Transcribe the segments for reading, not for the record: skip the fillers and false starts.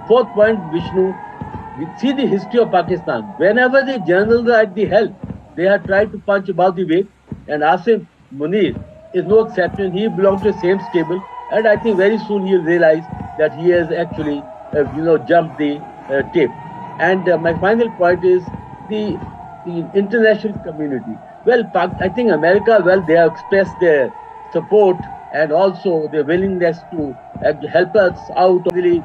fourth point, Vishnu, we see the history of Pakistan. Whenever the generals are at the helm, they have tried to punch above the weight, and Asim Munir is no exception. He belongs to the same stable, and I think very soon he'll realize that he has actually, jumped the tape. And my final point is the the international community. Well, I think America, well, they have expressed their support and also their willingness to help us out. Really,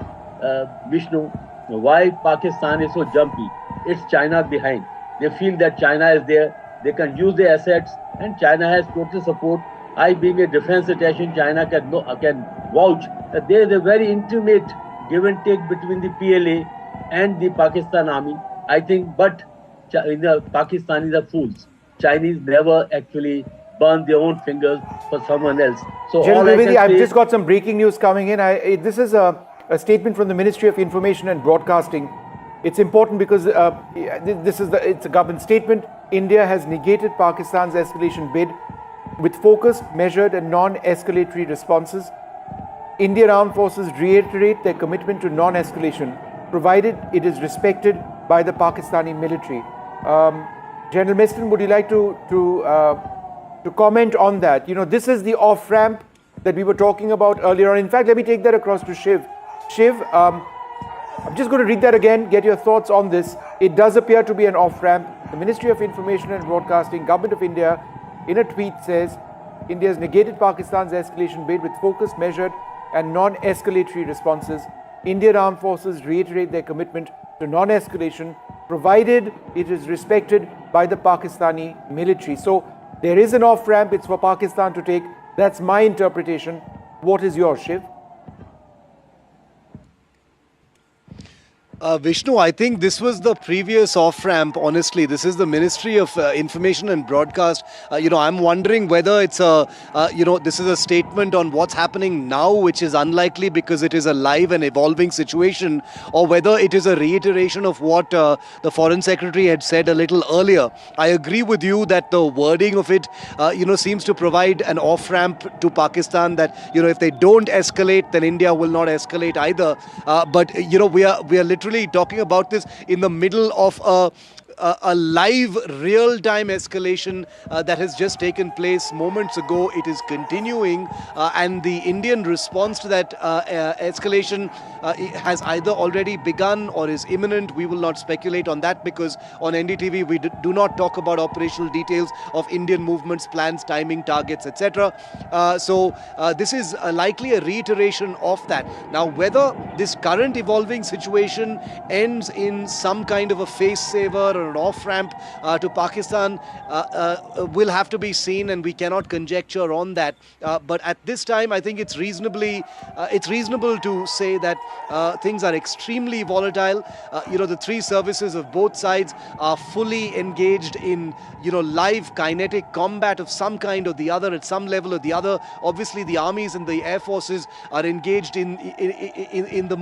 Vishnu, why Pakistan is so jumpy? It's China behind. They feel that China is there, they can use their assets, and China has total support. I, being a defense attachment, China can vouch that there is a very intimate give and take between the PLA and the Pakistan army. I think, but the Pakistanis are fools. Chinese never actually burn their own fingers for someone else. So General all I Dwivedi, can I've say just got some breaking news coming in. This is a statement from the Ministry of Information and Broadcasting. It's important because it's a government statement. India has negated Pakistan's escalation bid with focused, measured and non-escalatory responses. Indian Armed Forces reiterate their commitment to non-escalation, provided it is respected by the Pakistani military. General Meston, would you like to comment on that? You know, this is the off-ramp that we were talking about earlier on. In fact, let me take that across to Shiv. Shiv, I'm just going to read that again, get your thoughts on this. It does appear to be an off-ramp. The Ministry of Information and Broadcasting, Government of India, in a tweet says, India has negated Pakistan's escalation bid with focused, measured and non-escalatory responses. Indian Armed Forces reiterate their commitment to non-escalation, provided it is respected by the Pakistani military. So there is an off-ramp, it's for Pakistan to take. That's my interpretation. What is yours, Shiv? Vishnu, I think this was the previous off-ramp, honestly. This is the Ministry of Information and Broadcast. I'm wondering whether it's this is a statement on what's happening now, which is unlikely because it is a live and evolving situation, or whether it is a reiteration of what the Foreign Secretary had said a little earlier. I agree with you that the wording of it, seems to provide an off-ramp to Pakistan that, if they don't escalate, then India will not escalate either. But we are literally talking about this in the middle of a live, real-time escalation that has just taken place moments ago. It is continuing, and the Indian response to that escalation has either already begun or is imminent. We will not speculate on that because on NDTV we do not talk about operational details of Indian movements, plans, timing, targets, etc. So this is likely a reiteration of that. Now, whether this current evolving situation ends in some kind of a face-saver or an off-ramp to Pakistan will have to be seen, and we cannot conjecture on that. But at this time, I think it's reasonable to say that things are extremely volatile. The three services of both sides are fully engaged in live kinetic combat of some kind or the other, at some level or the other. Obviously, the armies and the air forces are engaged in the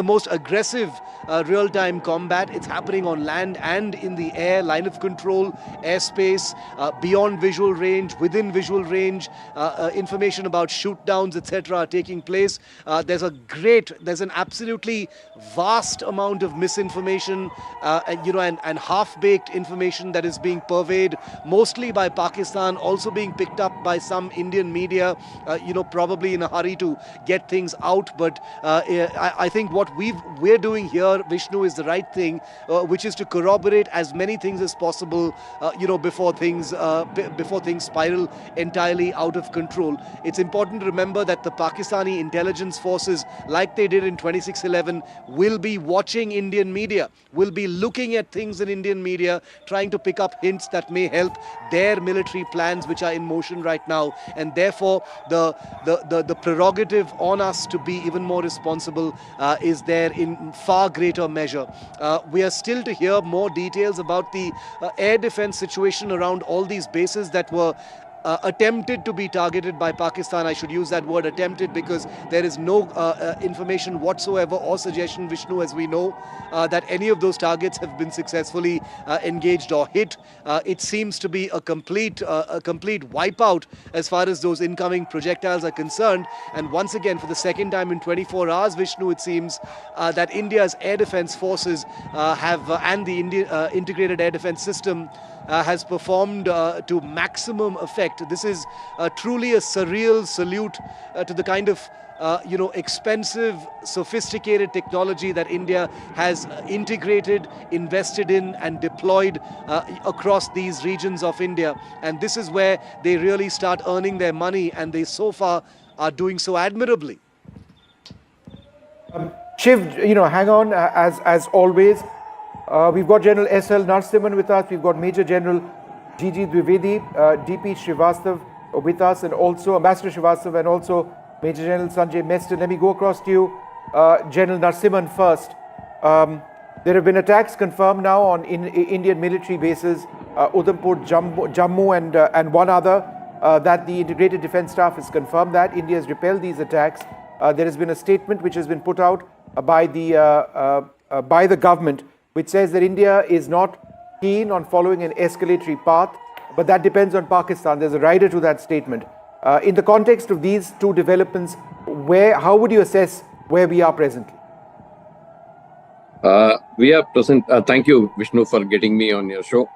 most aggressive real-time combat. It's happening on land and in the air, line of control, airspace, beyond visual range, within visual range. Information about shoot-downs, etc. are taking place. There's an absolutely vast amount of misinformation and half-baked information that is being purveyed, mostly by Pakistan, also being picked up by some Indian media, probably in a hurry to get things out. But I think what we're doing here, Vishnu, is the right thing, which is to corroborate as many things as possible, before things spiral entirely out of control. It's important to remember that the Pakistani intelligence forces, like they did in 26/11, will be watching Indian media, will be looking at things in Indian media, trying to pick up hints that may help their military plans, which are in motion right now. And therefore, the prerogative on us to be even more responsible is there in far greater measure. We are still to hear more details about the air defense situation around all these bases that were attempted to be targeted by Pakistan. I should use that word attempted because there is no information whatsoever or suggestion, Vishnu, as we know, that any of those targets have been successfully engaged or hit. It seems to be a complete wipeout as far as those incoming projectiles are concerned. And once again, for the second time in 24 hours, Vishnu, it seems that India's air defense forces and the integrated air defense system has performed to maximum effect. This is truly a surreal salute to the kind of expensive, sophisticated technology that India has integrated, invested in and deployed across these regions of India. And this is where they really start earning their money, and they so far are doing so admirably. Shiv, hang on as always. We've got General S.L. Narasimhan with us. We've got Major General G.G. Dwivedi, D.P. Srivastav with us, and also Ambassador Srivastav, and also Major General Sanjay Meston. Let me go across to you, General Narasimhan first. There have been attacks confirmed now on Indian military bases, Udhampur, Jammu, and one other. That the Integrated Defence Staff has confirmed that India has repelled these attacks. There has been a statement which has been put out by the government, which says that India is not keen on following an escalatory path, but that depends on Pakistan. There's a rider to that statement. In the context of these two developments, how would you assess where we are presently? We are present. Thank you, Vishnu, for getting me on your show.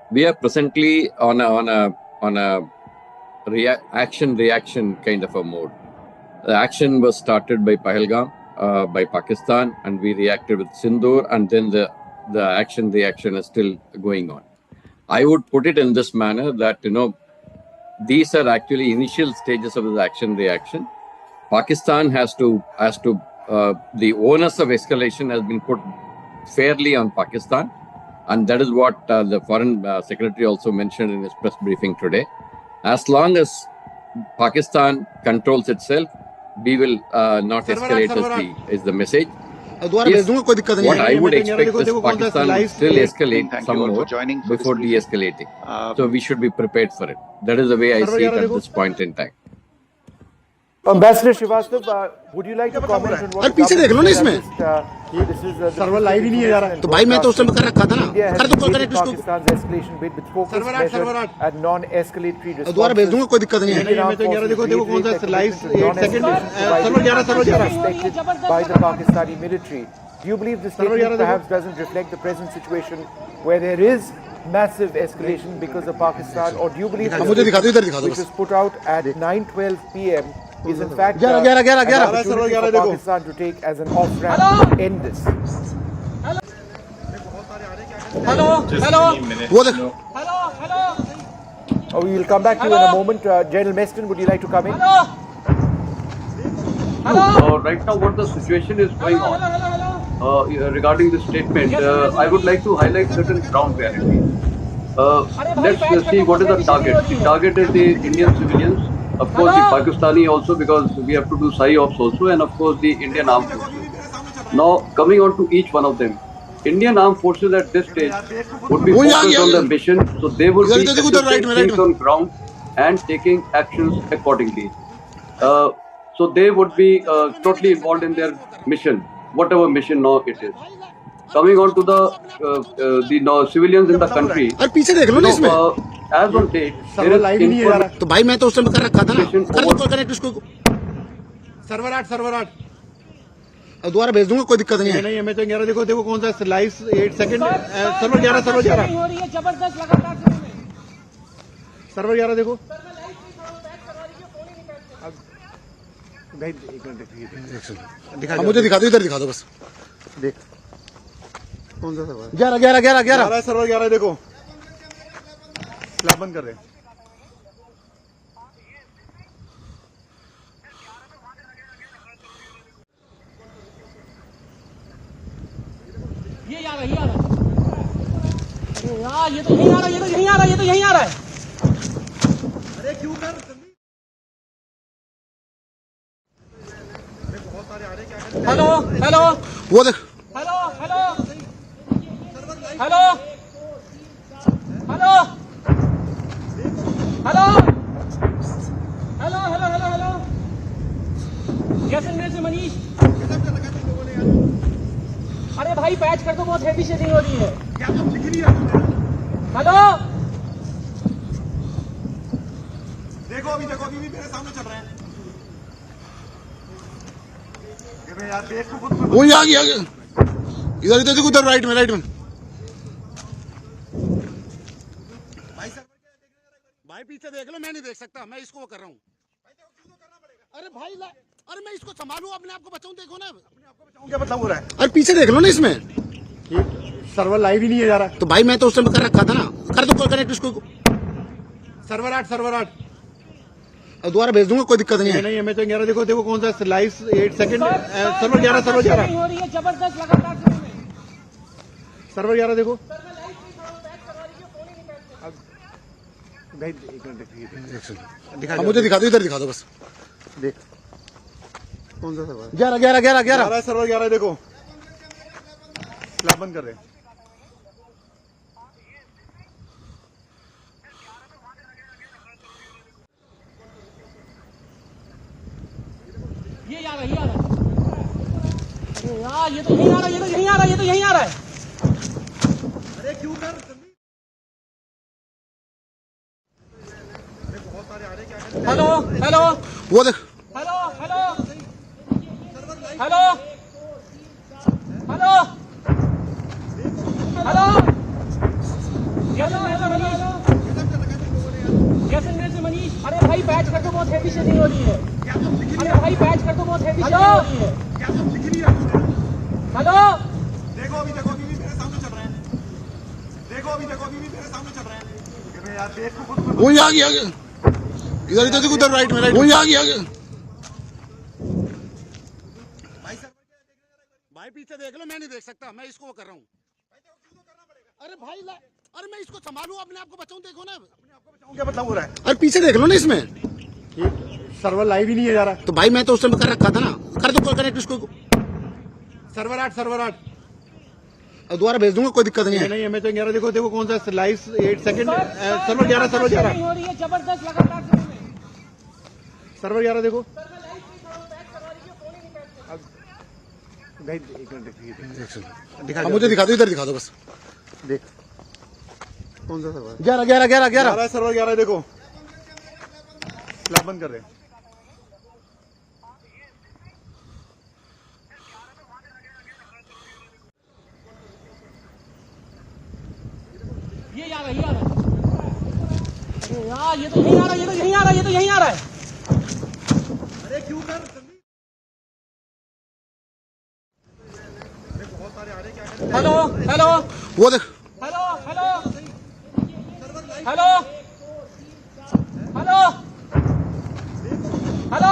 We are presently on a action-reaction kind of a mode. The action was started by Pahalgam, by Pakistan, and we reacted with Sindhoor, and then the action-reaction is still going on. I would put it in this manner that, these are actually initial stages of the action-reaction. Pakistan has to, the onus of escalation has been put fairly on Pakistan, and that is what the Foreign Secretary also mentioned in his press briefing today. As long as Pakistan controls itself, we will not escalate is the message. Yes, what I would expect is Pakistan will still escalate some more before de-escalating. So we should be prepared for it. That is the way I see it at this point in time. Ambassador Srivastav, would you like to comment on what this is server live ही नहीं है यार तो भाई मैं तो उस समय कर रखा था ना कर दो कनेक्ट इसको Pakistan's escalation bid with focused measures and non-escalatory response दोबारा भेज दूंगा कोई दिक्कत नहीं है मैं तो यार देखो कौन सा live 8 second server 11 by the Pakistani military. Do you believe this statement perhaps doesn't reflect the present situation where there is massive escalation because of Pakistan, or do you believe this which was put out at 9:12 p.m. is in fact an opportunity for Pakistan to take as an off-ramp to end this? We will come back to you in a moment. General Meston, would you like to come in? Right now, what the situation is going on regarding this statement, I would like to highlight certain ground realities. Let's see what is the target. The target is the Indian civilians, of course the Pakistani also, because we have to do PSY-ops also, and of course the Indian armed forces. Now, coming on to each one of them, Indian armed forces at this stage would be focused on the mission, so they would be assessing things on ground and taking actions accordingly. So they would be totally involved in their mission, whatever mission now it is. Coming on to the civilians in the country, as on date, there is information. तो भाई मैं तो उस समय कर रखा था ना कर दो कनेक्ट इसको सर्वर 8 अब दोबारा भेज दूंगा कोई दिक्कत नहीं है नहीं मैं तो 11 देखो कौन सा लाइव 8 सेकंड सर्वर 11 हो रही है जबरदस्त लगातार सर्वर 11 देखो मुझे दिखा दो इधर दिखा दो बस देख कौन सा सर्वर 11 सर्वर 11 देखो स्लैब बंद कर रहे ये आ रहा अरे यार ये तो यहीं आ रहा है अरे क्यों कर बहुत सारे आ रहे क्या हेलो वो देख hello hello hello hello hello hello Jaisalmer से मनीष। अरे भाई पैच कर दो, बहुत हेवी शेडिंग हो रही है। क्या तुम दिख नहीं रहा? हेलो देखो अभी भी मेरे सामने चल रहे हैं। यार देख तो खुद वो आ गया इधर देखो, उधर राइट में भाई पीछे देख लो, मैं नहीं देख सकता, मैं इसको वो कर रहा हूँ। अरे भाई अरे मैं इसको संभालूं, अपने आप को बचाऊं, देखो ना अपने आप को बचाऊं, क्या बदलाव हो रहा है? अरे पीछे देख लो ना, इसमें सर्वर लाइव ही नहीं है जा रहा। तो भाई मैं तो उस समय कर रखा था ना, कर दो कनेक्ट इसको। सर्वर 8 अब दोबारा भेज दूंगा, कोई दिक्कत नहीं है। नहीं मैं तो 11 देखो कौन सा लाइव 8 सेकंड सर्वर 11 हो रही है जबरदस्त लगातार। सर्वर 11 देखो भाई, एक मिनट दिखा, मुझे दिखा दो, इधर दिखा दो बस। देख कौन सा सर्वर 11 सर्वर 11 देखो, स्लैब बंद कर रहे। ये आ रहा है। अरे यार ये तो यहीं आ रहा है, ये तो यहीं आ रहा है। अरे क्यों कर बहुत सारे आ रहे, क्या हेलो हेलो वो देख, hello hello hello hello hello Jaisalmer से मनीष। अरे भाई पैच कर दो, बहुत हेवी शेडिंग हो रही है। अरे भाई पैच कर दो, बहुत हेवी शेडिंग हो रही है। क्या तुम दिख नहीं रहा? हेलो देखो अभी भी मेरे सामने चल रहे हैं। यार देख तो खुद वो आ गया इधर देखो, उधर राइट में वो आ गया भाई पीछे देख लो, मैं नहीं देख सकता, मैं इसको वो कर रहा हूँ। अरे भाई अरे मैं इसको संभालूं, अपने आप को बचाऊं, देखो ना अपने आप को बचाऊं, क्या बदलाव हो रहा है? अरे पीछे देख लो ना, इसमें सर्वर लाइव ही नहीं है जा रहा। तो भाई मैं तो उस समय कर रखा था ना, कर दो कनेक्ट इसको। सर्वर 8 अब दोबारा भेज दूंगा, कोई दिक्कत नहीं है। नहीं मैं तो 11 देखो कौन सा लाइव 8 सेकंड सर्वर 11 हो रही है जबरदस्त लगातार। सर्वर 11 देखो भाई, एक मिनट दिखा, मुझे दिखा दो, इधर दिखा दो बस। देख कौन सा सर्वर 11 सर्वर 11 देखो, स्लैब बंद कर रहे। ये आ रहा है। अरे यार ये तो यहीं आ रहा है। अरे क्यों कर बहुत सारे आ रहे, क्या हेलो हेलो वो देख, hello hello hello hello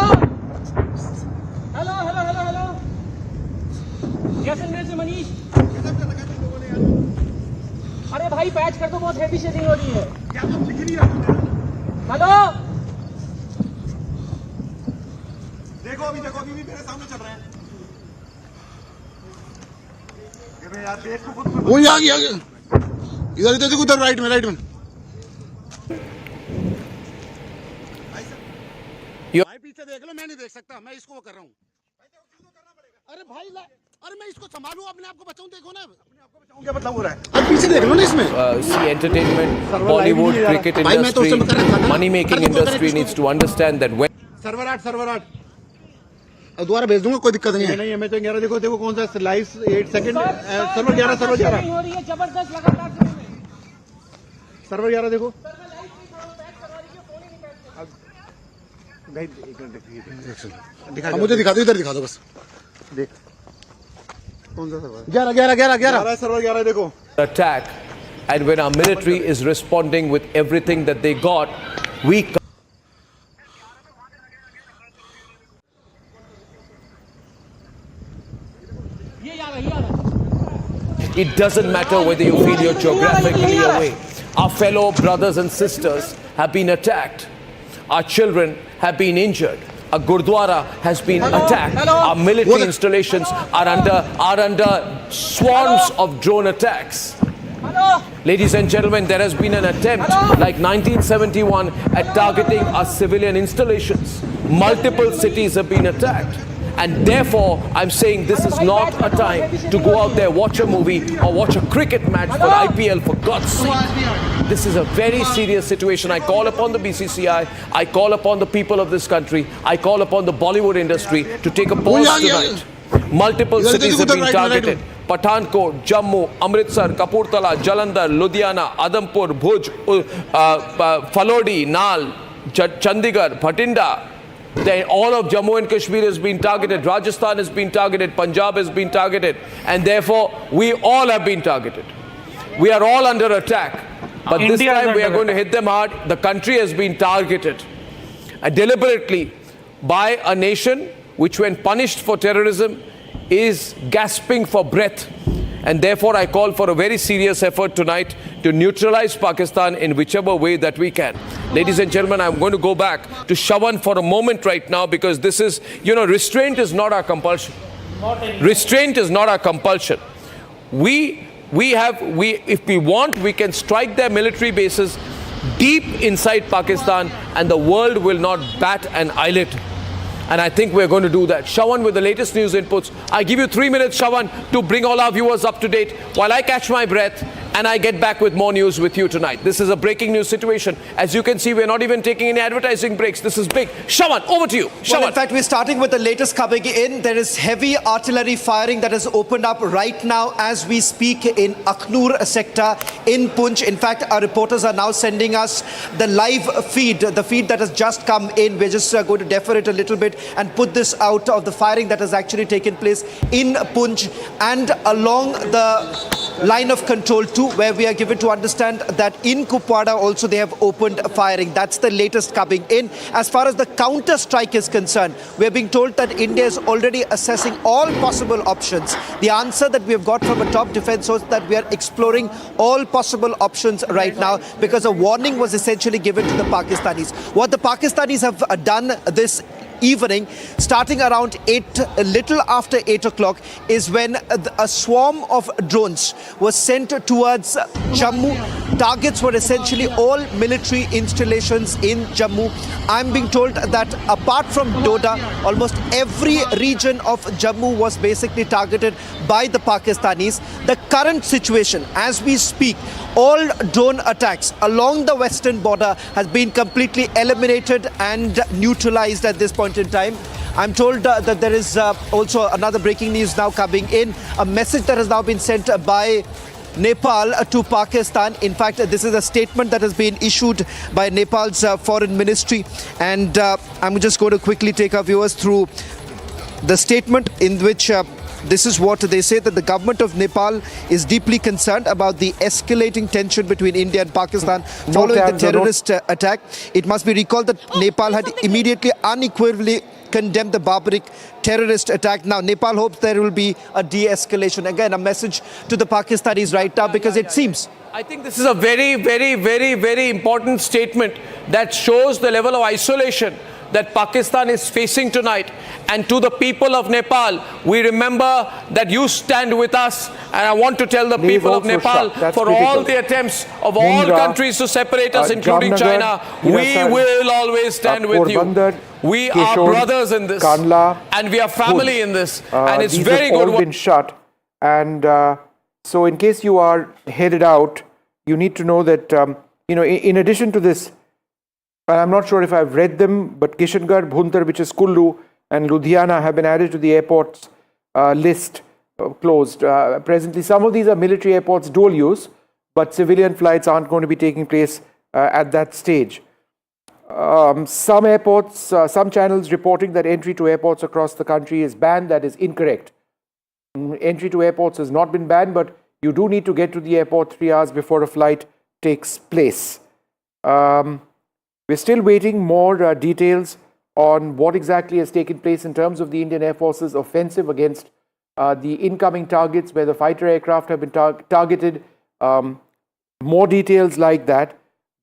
hello hello Jaisalmer से मनीष। अरे भाई पैच कर दो, बहुत हेवी शेडिंग हो रही है। क्या तुम दिख नहीं रहा? हेलो देखो अभी भी मेरे सामने चल रहे हैं। यार देख तो खुद वो आ गया इधर देखो, उधर राइट में भाई पीछे देख लो, मैं नहीं देख सकता, मैं इसको वो कर रहा हूँ। अरे भाई अरे मैं इसको संभालूं, अपने आप को बचाऊं, देखो ना अपने आप को बचाऊं, क्या बदलाव हो रहा है? अब पीछे देख लो ना, इसमें see entertainment, Bollywood, cricket industry, money-making industry needs to understand that when server 8 अब दोबारा भेज दूंगा, कोई दिक्कत नहीं है। नहीं मैं तो 11 देखो कौन सा लाइव 8 सेकंड सर्वर 11 हो रही है जबरदस्त लगातार। सर्वर 11 देखो भाई, एक मिनट दिखा, मुझे दिखा दो, इधर दिखा दो बस। देख कौन सा सर्वर 11 सर्वर 11 देखो, attack and when our military is responding with everything that they got, we it doesn't matter whether you feel you're geographically away. Our fellow brothers and sisters have been attacked. Our children have been injured. A gurdwara has been attacked. Our military installations are under swarms of drone attacks. Ladies and gentlemen, there has been an attempt like 1971 at targeting our civilian installations. Multiple cities have been attacked. And therefore, I'm saying this is not a time to go out there, watch a movie or watch a cricket match for IPL, for God's sake. This is a very serious situation. I call upon the BCCI, I call upon the people of this country, I call upon the Bollywood industry to take a pause tonight. Multiple cities have been targeted. Pathankot, Jammu, Amritsar, Kapurthala, Jalandhar, Ludhiana, Adampur, Bhuj, Falodi, Nal, Chandigarh, Bhatinda. All of Jammu and Kashmir has been targeted. Rajasthan has been targeted. Punjab has been targeted. And therefore, we all have been targeted. We are all under attack. But this time we are going to hit them hard. The country has been targeted deliberately by a nation which, when punished for terrorism, is gasping for breath. And therefore, I call for a very serious effort tonight to neutralize Pakistan in whichever way that we can. Ladies and gentlemen, I'm going to go back to Shawan for a moment right now, because this is, restraint is not our compulsion. Restraint is not our compulsion. If we want, we can strike their military bases deep inside Pakistan and the world will not bat an eyelid. And I think we're going to do that. Shawan with the latest news inputs. I give you 3 minutes, Shawan, to bring all our viewers up to date while I catch my breath and I get back with more news with you tonight. This is a breaking news situation. As you can see, we're not even taking any advertising breaks. This is big. Shawan, over to you. Shawan. Well, in fact, we're starting with the latest coming in. There is heavy artillery firing that has opened up right now as we speak in Akhnur sector in Poonch. In fact, our reporters are now sending us the live feed, the feed that has just come in. We're just going to defer it a little bit and put this out of the firing that has actually taken place in Poonch and along the line of control too, where we are given to understand that in Kupwara also they have opened firing. That's the latest coming in. As far as the counter strike is concerned, we're being told that India is already assessing all possible options. The answer that we have got from a top defense source that we are exploring all possible options right now, because a warning was essentially given to the Pakistanis. What the Pakistanis have done this evening, starting around 8, a little after 8 o'clock, is when a swarm of drones was sent towards Jammu. Targets were essentially all military installations in Jammu. I'm being told that apart from Doda, almost every region of Jammu was basically targeted by the Pakistanis. The current situation, as we speak, all drone attacks along the western border has been completely eliminated and neutralized at this point in time. I'm told that there is also another breaking news now coming in, a message that has now been sent by Nepal to Pakistan. In fact, this is a statement that has been issued by Nepal's foreign ministry, and I'm just going to quickly take our viewers through the statement in which this is what they say, that the government of Nepal is deeply concerned about the escalating tension between India and Pakistan following the terrorist attack. It must be recalled that Nepal had immediately unequivocally condemned the barbaric terrorist attack. Now, Nepal hopes there will be a de-escalation. Again, a message to the Pakistanis right now, because it seems... I think this is a very, very, very, very important statement that shows the level of isolation that Pakistan is facing tonight. And to the people of Nepal, we remember that you stand with us. And I want to tell the people of Nepal, for all the attempts of all countries to separate us, including China, we will always stand with you. We are brothers in this, and we are family in this, and it's very good. These have all been shut, and so in case you are headed out, you need to know that in addition to this, and I'm not sure if I've read them, but Kishangarh, Bhuntar, which is Kullu, and Ludhiana have been added to the airports list, closed. Presently, some of these are military airports, dual use, but civilian flights aren't going to be taking place at that stage. Some airports, some channels reporting that entry to airports across the country is banned. That is incorrect. Entry to airports has not been banned, but you do need to get to the airport 3 hours before a flight takes place. We're still waiting more details on what exactly has taken place in terms of the Indian Air Force's offensive against the incoming targets where the fighter aircraft have been targeted. More details like that,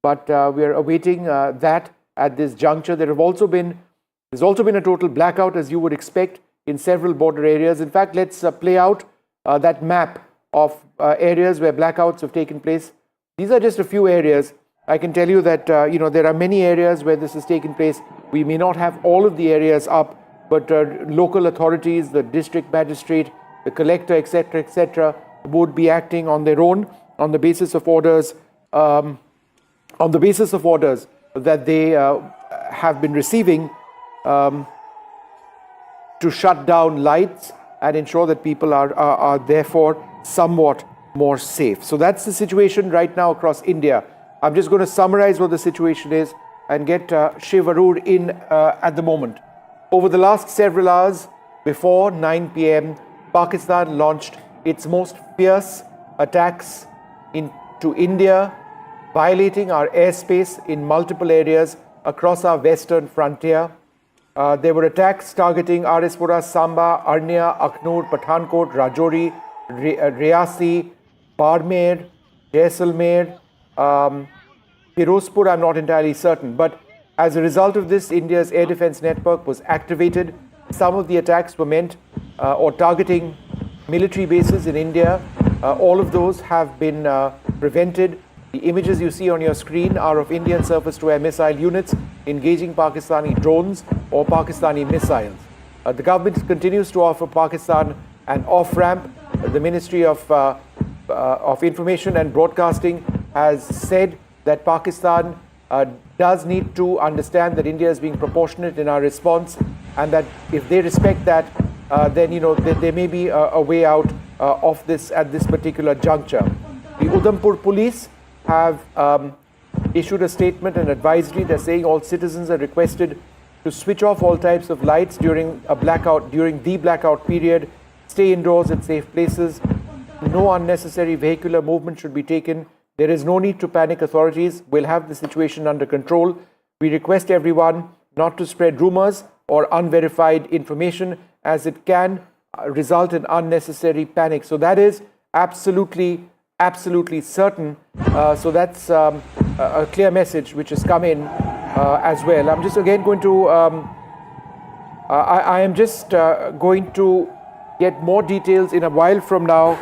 but we're awaiting that at this juncture. There's also been a total blackout, as you would expect, in several border areas. In fact, let's play out that map of areas where blackouts have taken place. These are just a few areas. I can tell you that there are many areas where this has taken place. We may not have all of the areas up, but local authorities, the district magistrate, the collector, etc., would be acting on their own on the basis of orders, that they have been receiving to shut down lights and ensure that people are therefore somewhat more safe. So that's the situation right now across India. I'm just going to summarize what the situation is and get Shiv Arur in at the moment. Over the last several hours, before 9 p.m., Pakistan launched its most fierce attacks into India, violating our airspace in multiple areas across our western frontier. There were attacks targeting Arispura, Samba, Arnia, Akhnur, Pathankot, Rajouri, Riyasi, Barmer, Jaisalmer, Firozpur, I'm not entirely certain. But as a result of this, India's air defense network was activated. Some of the attacks were meant or targeting military bases in India. All of those have been prevented. The images you see on your screen are of Indian surface-to-air missile units engaging Pakistani drones or Pakistani missiles. The government continues to offer Pakistan an off-ramp. The Ministry of Information and Broadcasting has said that Pakistan does need to understand that India is being proportionate in our response, and that if they respect that, then there may be a way out of this at this particular juncture. The Udhampur police have issued a statement and advisory. They're saying all citizens are requested to switch off all types of lights during the blackout period, stay indoors at safe places. No unnecessary vehicular movement should be taken. There is no need to panic. Authorities will have the situation under control. We request everyone not to spread rumors or unverified information, as it can result in unnecessary panic. So that is absolutely certain. So that's a clear message which has come in as well. I'm just again going to I am just going to get more details in a while from now.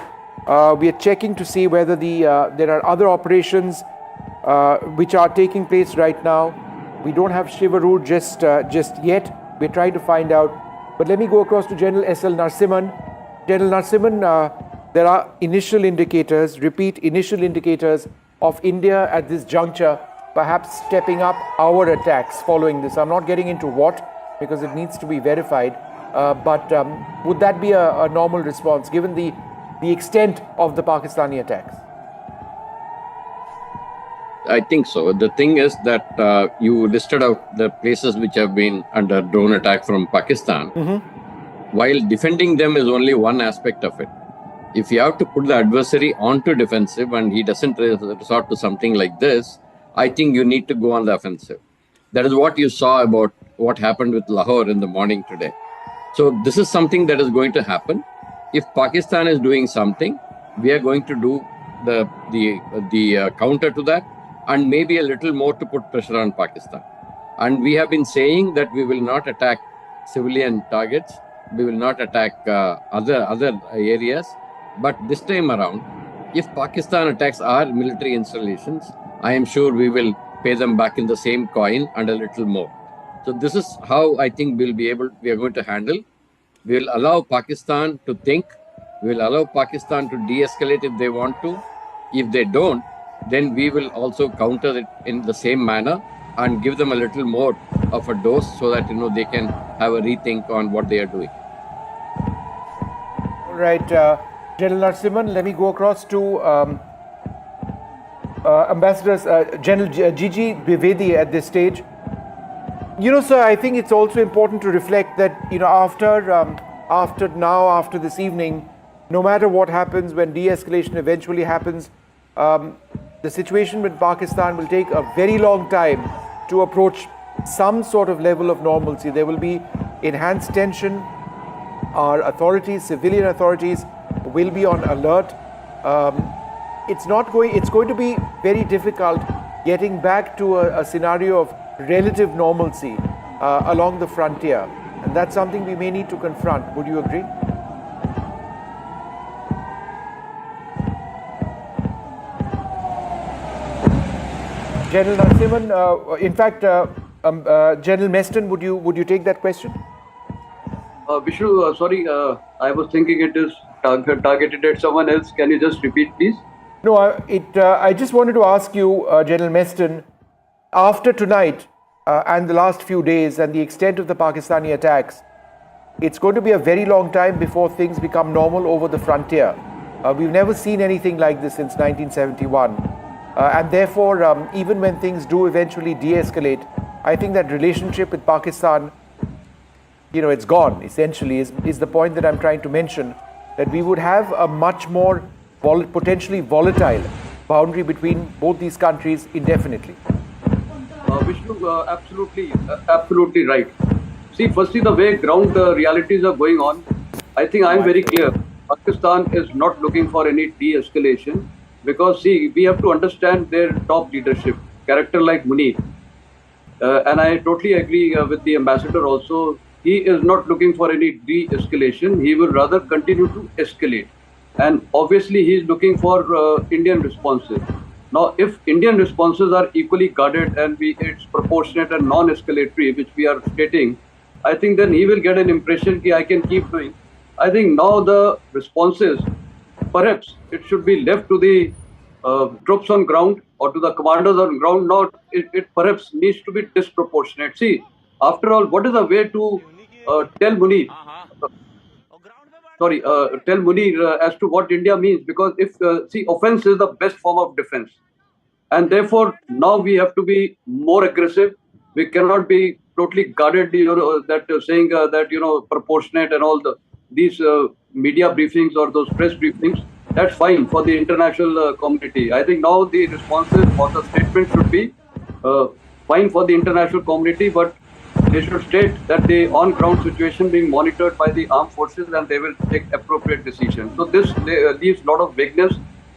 We are checking to see whether there are other operations which are taking place right now. We don't have Shiv Arur just yet. We're trying to find out. But let me go across to General S.L. Narasimhan. General Narasimhan, there are initial indicators, initial indicators of India at this juncture perhaps stepping up our attacks following this. I'm not getting into what, because it needs to be verified. But would that be a normal response given the extent of the Pakistani attacks? I think so. The thing is that you listed out the places which have been under drone attack from Pakistan. While defending them is only one aspect of it. If you have to put the adversary onto defensive and he doesn't resort to something like this, I think you need to go on the offensive. That is what you saw about what happened with Lahore in the morning today. So this is something that is going to happen. If Pakistan is doing something, we are going to do the counter to that, and maybe a little more to put pressure on Pakistan. And we have been saying that we will not attack civilian targets, we will not attack other areas. But this time around, if Pakistan attacks our military installations, I am sure we will pay them back in the same coin and a little more. So this is how I think we are going to handle. We will allow Pakistan to think. We will allow Pakistan to de-escalate if they want to. If they don't, then we will also counter it in the same manner and give them a little more of a dose so that they can have a rethink on what they are doing. All right, General Narasimhan, let me go across to General Gigi Dwivedi at this stage. Sir, I think it's also important to reflect that after this evening, no matter what happens, when de-escalation eventually happens, the situation with Pakistan will take a very long time to approach some sort of level of normalcy. There will be enhanced tension. Our authorities, civilian authorities, will be on alert. It's going to be very difficult getting back to a scenario of relative normalcy along the frontier, and that's something we may need to confront. Would you agree? General Narasimhan, General Meston, would you take that question? Vishnu, sorry, I was thinking it is targeted at someone else. Can you just repeat, please? No, I just wanted to ask you, General Meston, after tonight and the last few days and the extent of the Pakistani attacks, it's going to be a very long time before things become normal over the frontier. We've never seen anything like this since 1971. And therefore, even when things do eventually de-escalate, I think that relationship with Pakistan, it's gone, essentially, is the point that I'm trying to mention, that we would have a much more potentially volatile boundary between both these countries indefinitely. Vishnu, absolutely right. See, firstly, the way ground realities are going on, I think I'm very clear. Pakistan is not looking for any de-escalation because, see, we have to understand their top leadership, character like Munir. And I totally agree with the ambassador also. He is not looking for any de-escalation. He will rather continue to escalate. And obviously, he is looking for Indian responses. Now, if Indian responses are equally guarded and it's proportionate and non-escalatory, which we are stating, I think then he will get an impression that I can keep doing. I think now the responses, perhaps it should be left to the troops on ground or to the commanders on ground. Not it perhaps needs to be disproportionate. See, after all, what is the way to tell Munir? Tell Munir as to what India means, because if offense is the best form of defense, and therefore now we have to be more aggressive. We cannot be totally guarded, saying that proportionate and all these media briefings or those press briefings. That's fine for the international community. I think now the responses or the statement should be fine for the international community, but they should state that the on-ground situation being monitored by the armed forces and they will take appropriate decisions. So this leaves a lot of vagueness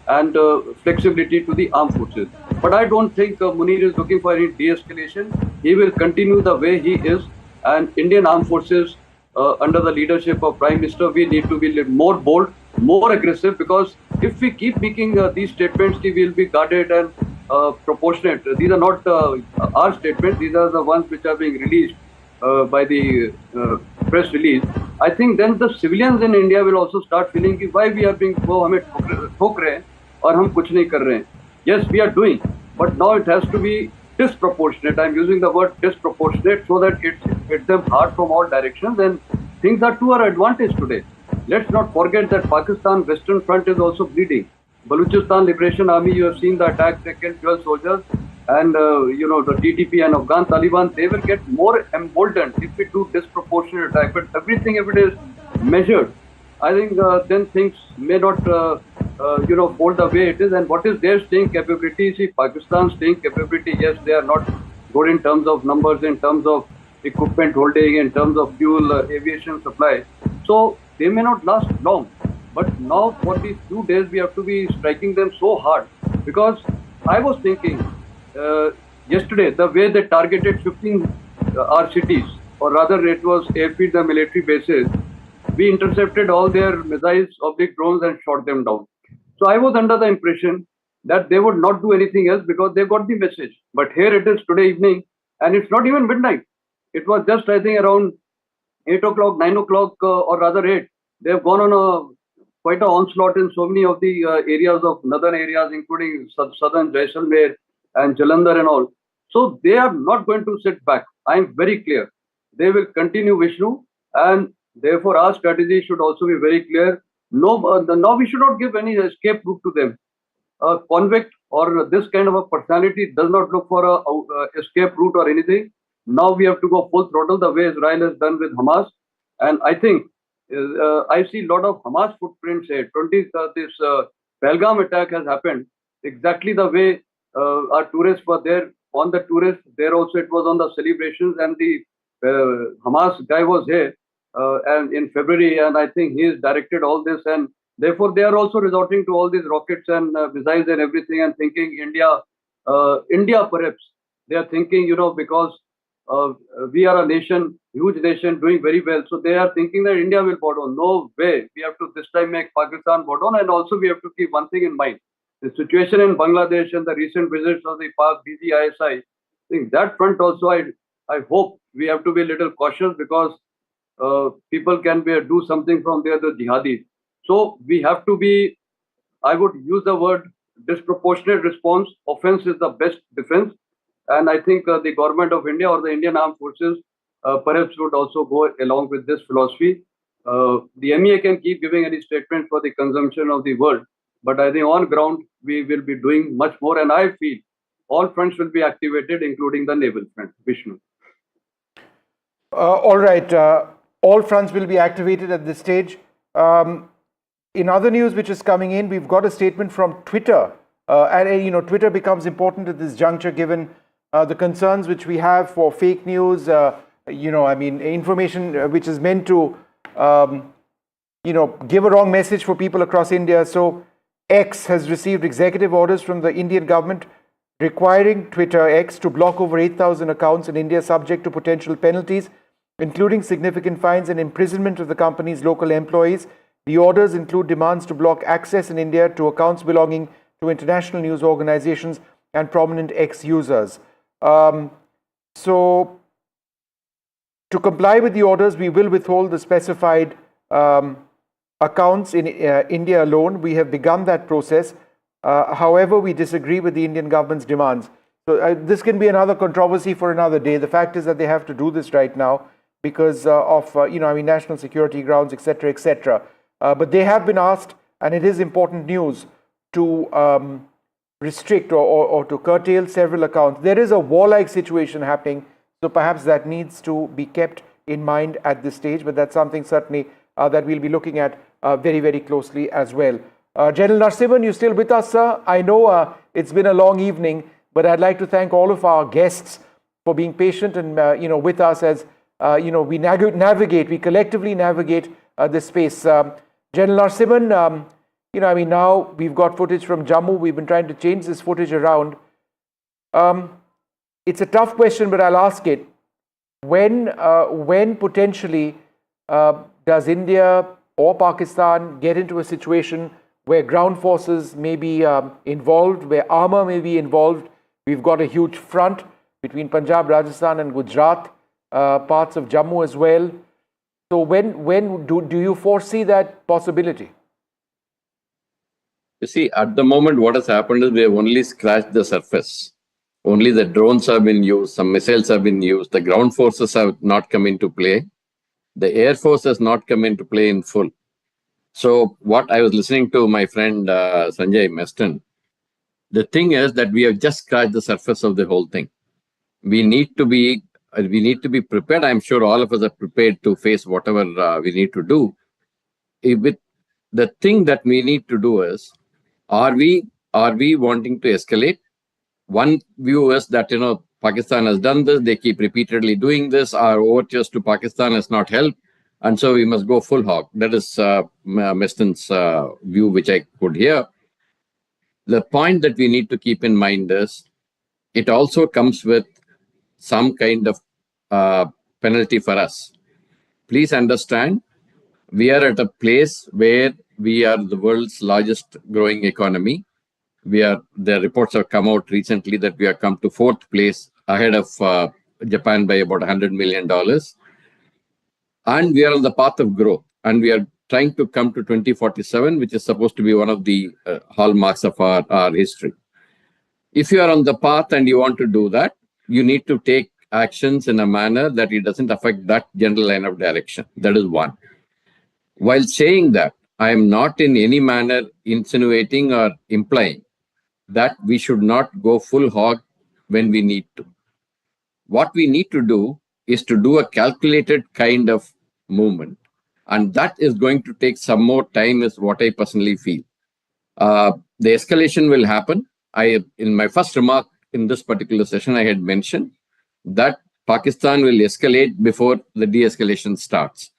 and flexibility to the armed forces. But I don't think Munir is looking for any de-escalation. He will continue the way he is, and Indian armed forces under the leadership of Prime Minister, we need to be more bold, more aggressive, because if we keep making these statements, we will be guarded and proportionate. These are not our statements. These are the ones which are being released by the press release. I think then the civilians in India will also start feeling why we are being हमें ठोक रहे हैं और हम कुछ नहीं कर रहे हैं. Yes, we are doing, but now it has to be disproportionate. I'm using the word disproportionate so that it hits them hard from all directions, and things are to our advantage today. Let's not forget that Pakistan Western Front is also bleeding. Baluchistan Liberation Army, you have seen the attack, they killed 12 soldiers, and the TTP and Afghan Taliban, they will get more emboldened if we do disproportionate attack. But everything, if it is measured, I think then things may not fold the way it is. And what is their staying capability? See, Pakistan's staying capability, yes, they are not good in terms of numbers, in terms of equipment holding, in terms of fuel, aviation supply. So they may not last long. But now for these 2 days, we have to be striking them so hard. Because I was thinking yesterday, the way they targeted 15 our cities, or rather it was airfield, the military bases, we intercepted all their missiles, oblique drones, and shot them down. So I was under the impression that they would not do anything else because they got the message. But here it is today evening, and it's not even midnight. It was just, I think, around 8 o'clock, 9 o'clock, or rather 8. They have gone on quite an onslaught in so many of the areas of northern areas, including southern Jaisalmer and Jalandhar and all. So they are not going to sit back. I am very clear. They will continue, Vishnu, and therefore our strategy should also be very clear. No, now we should not give any escape route to them. A convict or this kind of a personality does not look for a escape route or anything. Now we have to go full throttle the way Israel has done with Hamas. And I think I see a lot of Hamas footprints here. This Pahalgam attack has happened exactly the way our tourists were there. On the tourists, there also it was on the celebrations, and the Hamas guy was here and in February, and I think he has directed all this, and therefore they are also resorting to all these rockets and missiles and everything, and thinking India perhaps they are thinking, because we are a nation, huge nation, doing very well, so they are thinking that India will bow down. No way. We have to this time make Pakistan bow down, and also we have to keep one thing in mind. The situation in Bangladesh and the recent visits of the PAK DGISI, I think that front also I hope we have to be a little cautious because people can do something from there, the jihadis. So we have to be, I would use the word disproportionate response. Offense is the best defense. And I think the government of India or the Indian Armed Forces perhaps would also go along with this philosophy. The MEA can keep giving any statement for the consumption of the world, but I think on ground we will be doing much more, and I feel all fronts will be activated, including the naval front. Vishnu. All right. All fronts will be activated at this stage. In other news which is coming in, we've got a statement from Twitter. And Twitter becomes important at this juncture given the concerns which we have for fake news, information which is meant to, give a wrong message for people across India. So X has received executive orders from the Indian government requiring Twitter X to block over 8,000 accounts in India subject to potential penalties, including significant fines and imprisonment of the company's local employees. The orders include demands to block access in India to accounts belonging to international news organizations and prominent X users. So, to comply with the orders, we will withhold the specified accounts in India alone. We have begun that process. However, we disagree with the Indian government's demands. So, this can be another controversy for another day. The fact is that they have to do this right now because of, national security grounds, etc., etc. But they have been asked, and it is important news, to restrict or to curtail several accounts. There is a warlike situation happening, so perhaps that needs to be kept in mind at this stage, but that's something certainly that we'll be looking at very, very closely as well. General Narasimhan, you still with us, sir? I know it's been a long evening, but I'd like to thank all of our guests for being patient and with us as we collectively navigate this space. General Narasimhan, now we've got footage from Jammu. We've been trying to change this footage around. It's a tough question, but I'll ask it. When potentially does India or Pakistan get into a situation where ground forces may be involved, where armor may be involved? We've got a huge front between Punjab, Rajasthan and Gujarat, parts of Jammu as well. So when do you foresee that possibility? You see, at the moment, what has happened is we have only scratched the surface. Only the drones have been used, some missiles have been used, the ground forces have not come into play. The Air Force has not come into play in full. So what I was listening to my friend Sanjay Meston, the thing is that we have just scratched the surface of the whole thing. We need to be prepared. I'm sure all of us are prepared to face whatever we need to do. The thing that we need to do is, are we wanting to escalate? One view is that, Pakistan has done this, they keep repeatedly doing this, our overtures to Pakistan has not helped, and so we must go full hog. That is Meston's view, which I could hear. The point that we need to keep in mind is, it also comes with some kind of penalty for us. Please understand, we are at a place where we are the world's largest growing economy. The reports have come out recently that we have come to 4th place ahead of Japan by about $100 million. And we are on the path of growth. And we are trying to come to 2047, which is supposed to be one of the hallmarks of our history. If you are on the path and you want to do that, you need to take actions in a manner that it doesn't affect that general line of direction. That is one. While saying that, I am not in any manner insinuating or implying that we should not go full hog when we need to. What we need to do is to do a calculated kind of movement. And that is going to take some more time, is what I personally feel. The escalation will happen. In my first remark in this particular session, I had mentioned that Pakistan will escalate before the de-escalation starts.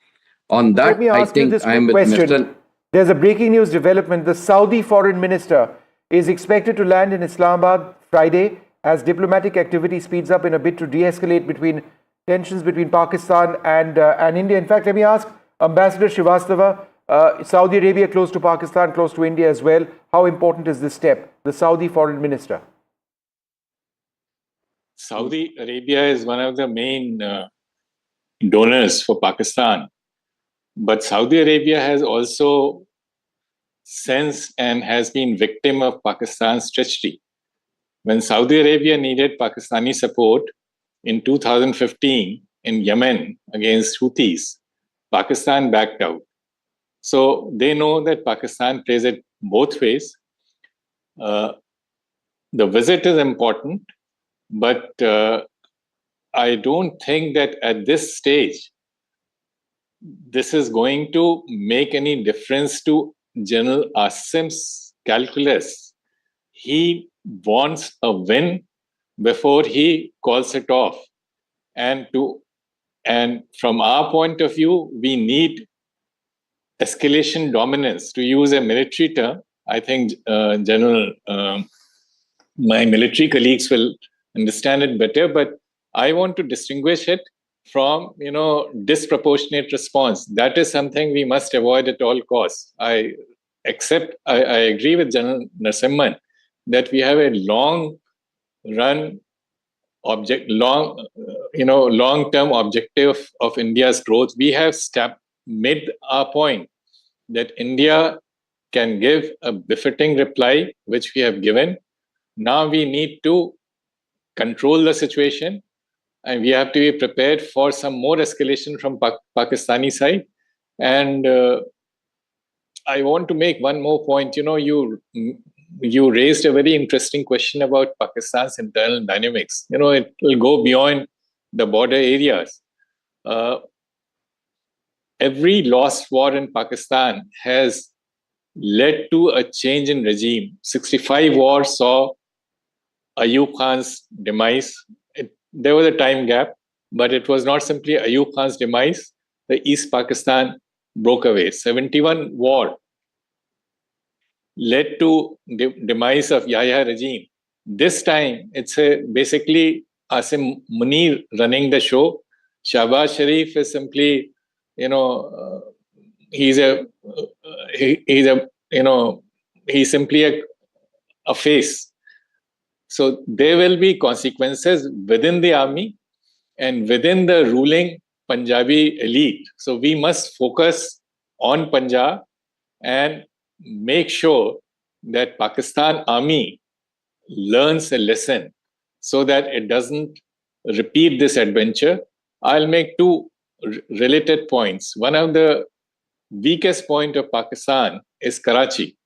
On that, Let me ask you this quick question. There's a breaking news development. The Saudi foreign minister is expected to land in Islamabad Friday as diplomatic activity speeds up in a bid to de-escalate tensions between Pakistan and India. In fact, let me ask Ambassador Srivastava, Saudi Arabia close to Pakistan, close to India as well. How important is this step? The Saudi foreign minister. Saudi Arabia is one of the main donors for Pakistan. But Saudi Arabia has also sensed and has been victim of Pakistan's treachery. When Saudi Arabia needed Pakistani support in 2015 in Yemen against Houthis, Pakistan backed out. So they know that Pakistan plays it both ways. The visit is important, but I don't think that at this stage, this is going to make any difference to General Asim's calculus. He wants a win before he calls it off. And from our point of view, we need escalation dominance. To use a military term, I think my military colleagues will understand it better, but I want to distinguish it from disproportionate response. That is something we must avoid at all costs. I agree with General Narasimhan that we have a long-term objective of India's growth. We have made our point that India can give a befitting reply, which we have given. Now we need to control the situation, and we have to be prepared for some more escalation from Pakistani side. And I want to make one more point. You raised a very interesting question about Pakistan's internal dynamics. It will go beyond the border areas. Every lost war in Pakistan has led to a change in regime. 65 war saw Ayub Khan's demise. There was a time gap, but it was not simply Ayub Khan's demise. The East Pakistan broke away. 71 war led to the demise of Yahya regime. This time, it's basically Asim Munir running the show. Shahbaz Sharif is simply, he's simply a face. So there will be consequences within the army and within the ruling Punjabi elite. So we must focus on Punjab and make sure that Pakistan army learns a lesson so that it doesn't repeat this adventure. I'll make two related points. One of the weakest point of Pakistan is Karachi.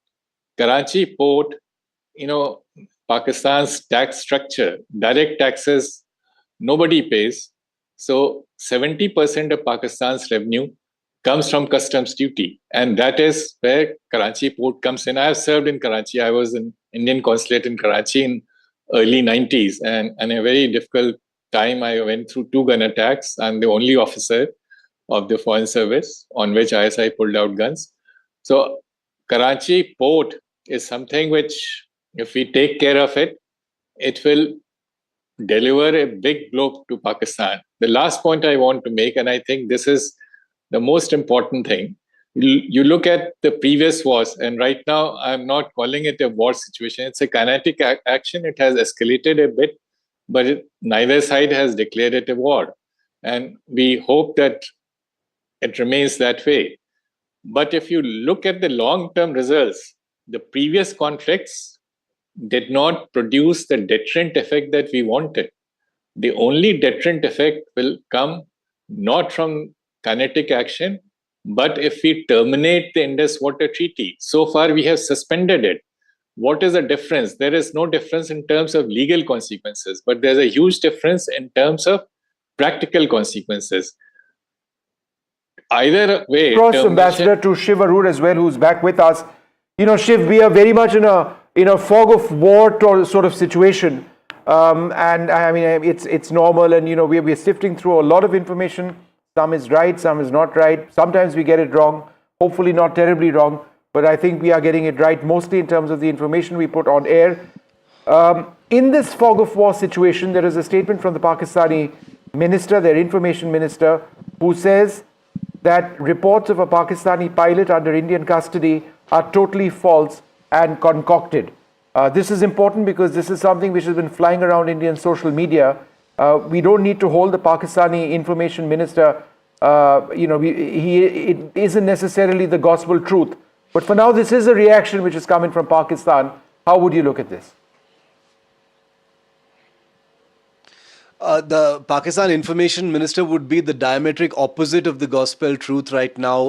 Karachi port, Pakistan's tax structure, direct taxes, nobody pays. So 70% of Pakistan's revenue comes from customs duty. And that is where Karachi port comes in. I have served in Karachi. I was in Indian consulate in Karachi in early 90s. And in a very difficult time, I went through 2 gun attacks. I'm the only officer of the Foreign Service on which ISI pulled out guns. So Karachi port is something which, if we take care of it, it will deliver a big blow to Pakistan. The last point I want to make, and I think this is the most important thing, you look at the previous wars, and right now I'm not calling it a war situation. It's a kinetic action. It has escalated a bit, but neither side has declared it a war. And we hope that it remains that way. But if you look at the long-term results, the previous conflicts did not produce the deterrent effect that we wanted. The only deterrent effect will come not from kinetic action, but if we terminate the Indus Water Treaty. So far, we have suspended it. What is the difference? There is no difference in terms of legal consequences, but there's a huge difference in terms of practical consequences. Either way, Cross Ambassador to Shiv Arur as well, who's back with us. Shiv, we are very much in a fog of war sort of situation, and I mean it's normal, and we're sifting through a lot of information. Some is right, some is not right. Sometimes we get it wrong. Hopefully not terribly wrong, but I think we are getting it right mostly in terms of the information we put on air. In this fog of war situation, there is a statement from the Pakistani minister, their information minister, who says that reports of a Pakistani pilot under Indian custody are totally false and concocted. This is important because this is something which has been flying around Indian social media. We don't need to hold the Pakistani information minister, it isn't necessarily the gospel truth. But for now, this is a reaction which is coming from Pakistan. How would you look at this? The Pakistan information minister would be the diametric opposite of the gospel truth right now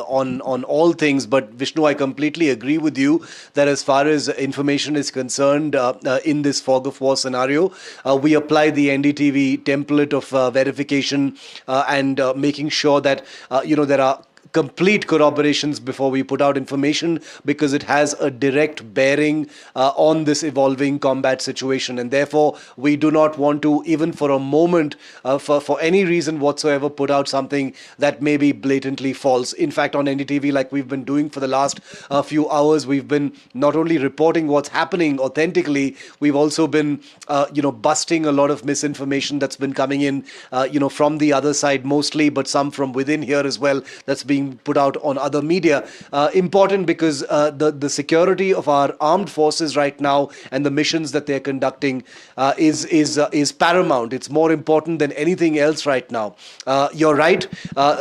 on all things. But Vishnu, I completely agree with you that as far as information is concerned in this fog of war scenario, we apply the NDTV template of verification and making sure that there are complete corroborations before we put out information, because it has a direct bearing on this evolving combat situation, and therefore we do not want to, even for a moment, for any reason whatsoever, put out something that may be blatantly false. In fact, on NDTV, like we've been doing for the last few hours, we've been not only reporting what's happening authentically, we've also been busting a lot of misinformation that's been coming in from the other side mostly, but some from within here as well, that's being put out on other media. Important because the security of our armed forces right now and the missions that they're conducting is paramount. It's more important than anything else right now. You're right.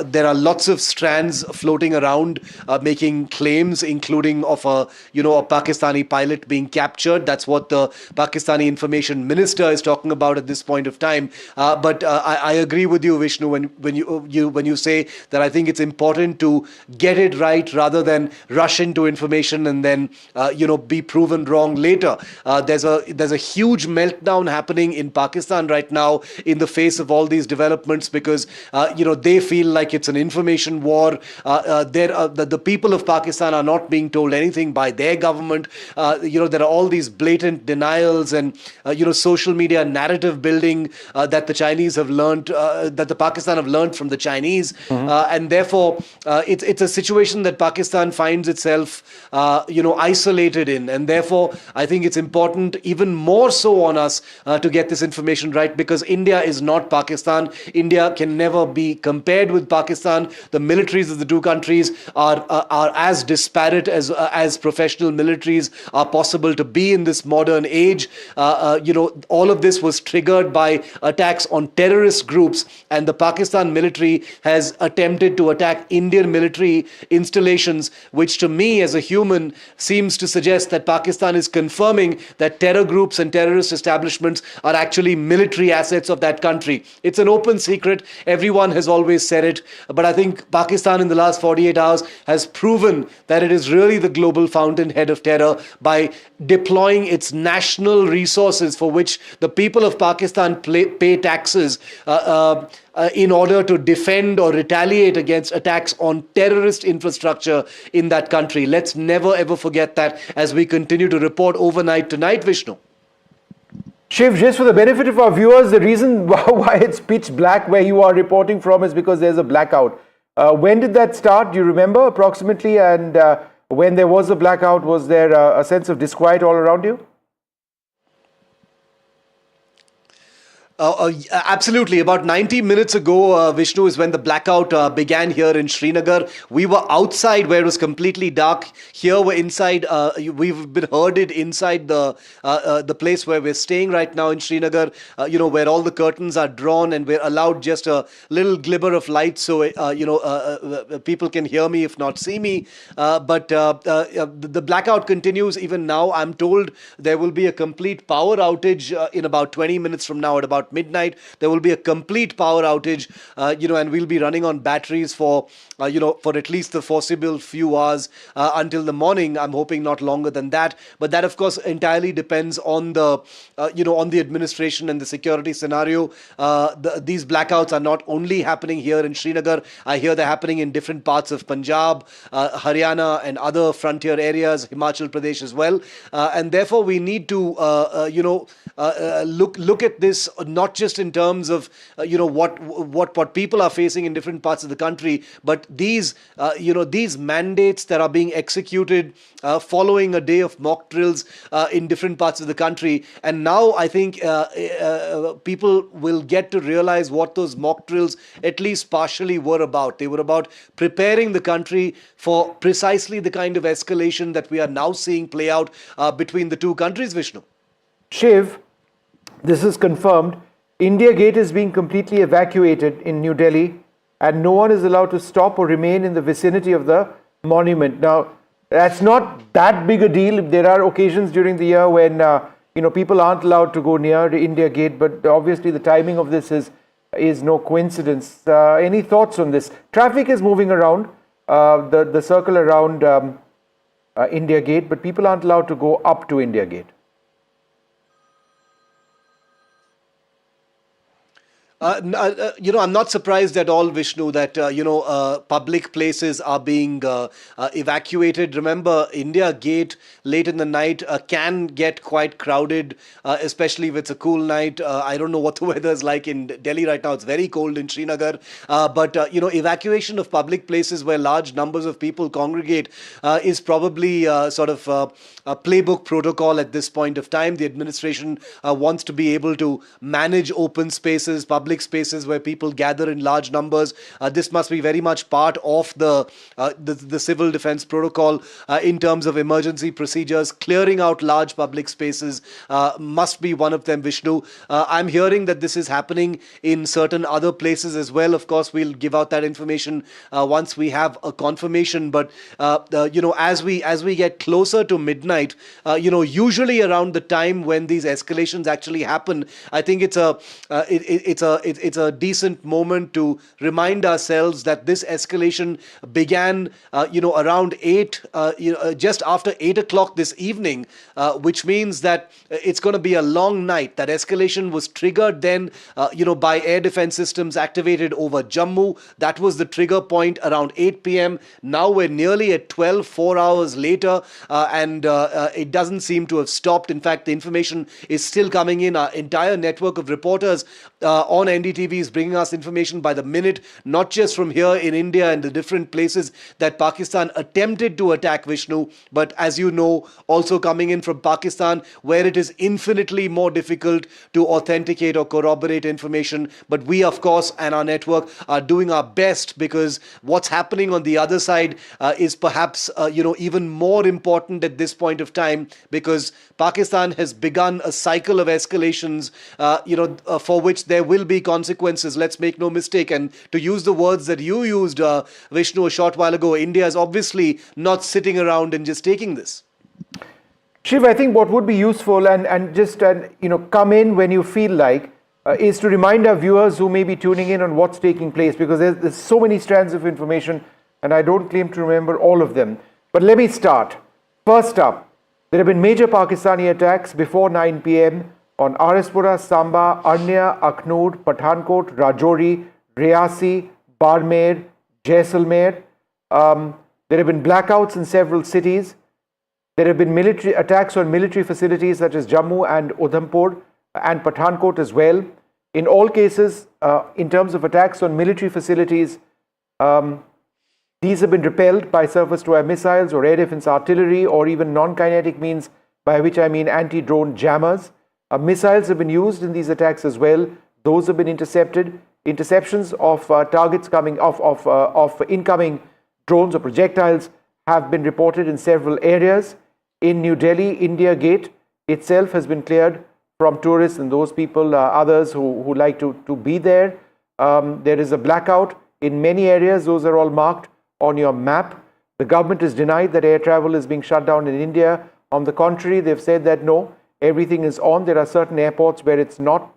There are lots of strands floating around making claims, including of a Pakistani pilot being captured. That's what the Pakistani information minister is talking about at this point of time. But I agree with you, Vishnu, when you say that I think it's important to get it right rather than rush into information and then be proven wrong later. There's a huge meltdown happening in Pakistan right now in the face of all these developments, because they feel like it's an information war. The people of Pakistan are not being told anything by their government. There are all these blatant denials and social media narrative building that the Chinese have learned, that the Pakistan have learned from the Chinese, and therefore it's a situation that Pakistan finds itself isolated in, and therefore I think it's important, even more so on us, to get this information right, because India is not Pakistan. India can never be compared with Pakistan. The militaries of the two countries are as disparate as professional militaries are possible to be in this modern age. All of this was triggered by attacks on terrorist groups, and the Pakistan military has attempted to attack Indian military installations, which to me as a human seems to suggest that Pakistan is confirming that terror groups and terrorist establishments are actually military assets of that country. It's an open secret. Everyone has always said it. But I think Pakistan in the last 48 hours has proven that it is really the global fountainhead of terror by deploying its national resources, for which the people of Pakistan pay taxes, in order to defend or retaliate against attacks on terrorist infrastructure in that country. Let's never ever forget that as we continue to report overnight tonight, Vishnu. Shiv, just for the benefit of our viewers, the reason why it's pitch black where you are reporting from is because there's a blackout. When did that start? Do you remember approximately? And when there was a blackout, was there a sense of disquiet all around you? Absolutely. About 90 minutes ago, Vishnu, is when the blackout began here in Srinagar. We were outside where it was completely dark. Here we're inside. We've been herded inside the place where we're staying right now in Srinagar, where all the curtains are drawn and we're allowed just a little glimmer of light so, people can hear me if not see me. But the blackout continues even now. I'm told there will be a complete power outage in about 20 minutes from now at about midnight. There will be a complete power outage, and we'll be running on batteries for at least the foreseeable few hours until the morning. I'm hoping not longer than that. But that, of course, entirely depends on the, on the administration and the security scenario. These blackouts are not only happening here in Srinagar. I hear they're happening in different parts of Punjab, Haryana, and other frontier areas, Himachal Pradesh as well. And therefore, we need to, look at this not just in terms of what people are facing in different parts of the country, but these these mandates that are being executed following a day of mock drills in different parts of the country. And now I think people will get to realize what those mock drills at least partially were about. They were about preparing the country for precisely the kind of escalation that we are now seeing play out between the two countries, Vishnu. Shiv, this is confirmed. India Gate is being completely evacuated in New Delhi, and no one is allowed to stop or remain in the vicinity of the monument. Now, that's not that big a deal. There are occasions during the year when people aren't allowed to go near India Gate, but obviously the timing of this is no coincidence. Any thoughts on this? Traffic is moving around the circle around India Gate, but people aren't allowed to go up to India Gate. I'm not surprised at all, Vishnu, that public places are being evacuated. Remember, India Gate late in the night can get quite crowded, especially if it's a cool night. I don't know what the weather is like in Delhi right now. It's very cold in Srinagar. But evacuation of public places where large numbers of people congregate is probably sort of a playbook protocol at this point of time. The administration wants to be able to manage open spaces, public spaces where people gather in large numbers. This must be very much part of the civil defense protocol in terms of emergency procedures. Clearing out large public spaces must be one of them, Vishnu. I'm hearing that this is happening in certain other places as well. Of course, we'll give out that information once we have a confirmation. But as we get closer to midnight, usually around the time when these escalations actually happen, I think it's a decent moment to remind ourselves that this escalation began, around 8, just after 8 o'clock this evening, which means that it's going to be a long night. That escalation was triggered then, by air defense systems activated over Jammu. That was the trigger point around 8 p.m. Now we're nearly at 12, 4 hours later, and it doesn't seem to have stopped. In fact, the information is still coming in. Our entire network of reporters on NDTV is bringing us information by the minute, not just from here in India and the different places that Pakistan attempted to attack, Vishnu, but as you know, also coming in from Pakistan, where it is infinitely more difficult to authenticate or corroborate information. But we, of course, and our network are doing our best, because what's happening on the other side is perhaps, even more important at this point of time, because Pakistan has begun a cycle of escalations, for which there will be consequences. Let's make no mistake. And to use the words that you used, Vishnu, a short while ago, India is obviously not sitting around and just taking this. Shiv, I think what would be useful and just come in when you feel like is to remind our viewers who may be tuning in on what's taking place, because there's so many strands of information and I don't claim to remember all of them. But let me start. First up, there have been major Pakistani attacks before 9 p.m. on Arispura, Samba, Arnya, Akhnur, Pathankot, Rajouri, Riyasi, Barmer, Jaisalmer. There have been blackouts in several cities. There have been military attacks on military facilities such as Jammu and Udhampur and Pathankot as well. In all cases, in terms of attacks on military facilities, these have been repelled by surface-to-air missiles or air defense artillery, or even non-kinetic means, by which I mean anti-drone jammers. Missiles have been used in these attacks as well. Those have been intercepted. Interceptions of targets coming of incoming drones or projectiles have been reported in several areas. In New Delhi, India Gate itself has been cleared from tourists and those people, others who like to be there. There is a blackout in many areas. Those are all marked on your map. The government has denied that air travel is being shut down in India. On the contrary, they've said that no, everything is on. There are certain airports where it's not,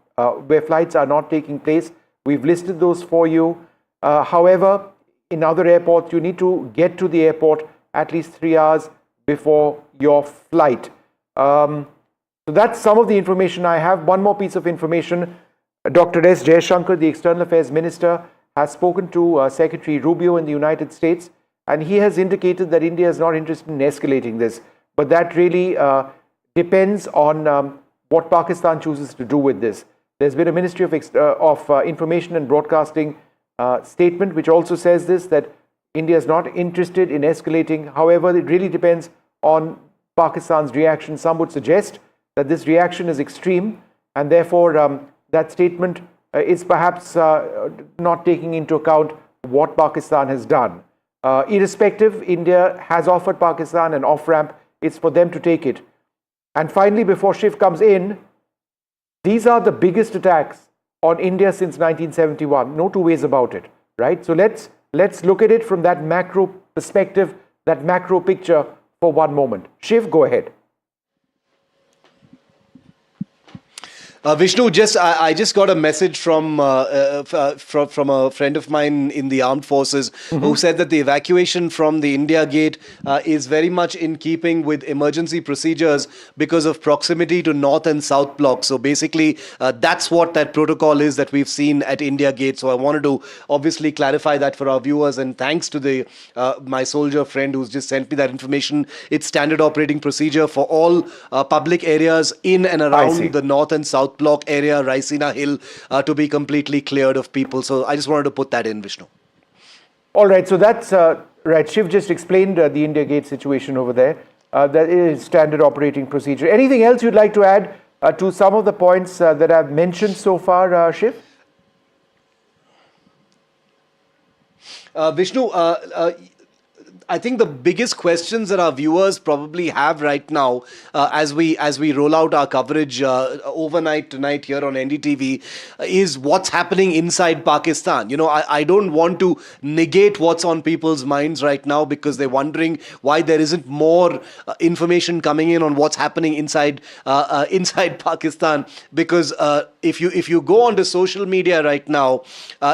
where flights are not taking place. We've listed those for you. However, in other airports, you need to get to the airport at least 3 hours before your flight. So that's some of the information I have. One more piece of information. Dr. S. Jaishankar, the External Affairs Minister, has spoken to Secretary Rubio in the United States, and he has indicated that India is not interested in escalating this. But that really depends on what Pakistan chooses to do with this. There's been a Ministry of Information and Broadcasting statement which also says this, that India is not interested in escalating. However, it really depends on Pakistan's reaction. Some would suggest that this reaction is extreme, and therefore that statement is perhaps not taking into account what Pakistan has done. Irrespective, India has offered Pakistan an off-ramp. It's for them to take it. And finally, before Shiv comes in, these are the biggest attacks on India since 1971. No two ways about it, right? So let's look at it from that macro perspective, that macro picture for one moment. Shiv, go ahead. Vishnu, I just got a message from a friend of mine in the armed forces who said that the evacuation from the India Gate is very much in keeping with emergency procedures because of proximity to North and South blocks. So basically, that's what that protocol is that we've seen at India Gate. So I wanted to obviously clarify that for our viewers. And thanks to the my soldier friend who's just sent me that information. It's standard operating procedure for all public areas in and around the North and South block area, Raisina Hill, to be completely cleared of people. So I just wanted to put that in, Vishnu. All right, so that's right. Shiv just explained the India Gate situation over there. That is standard operating procedure. Anything else you'd like to add to some of the points that I've mentioned so far, Shiv? Vishnu, I think the biggest questions that our viewers probably have right now, as we roll out our coverage overnight tonight here on NDTV, is what's happening inside Pakistan. You know, I don't want to negate what's on people's minds right now because they're wondering why there isn't more information coming in on what's happening inside Pakistan. Because if you go onto social media right now,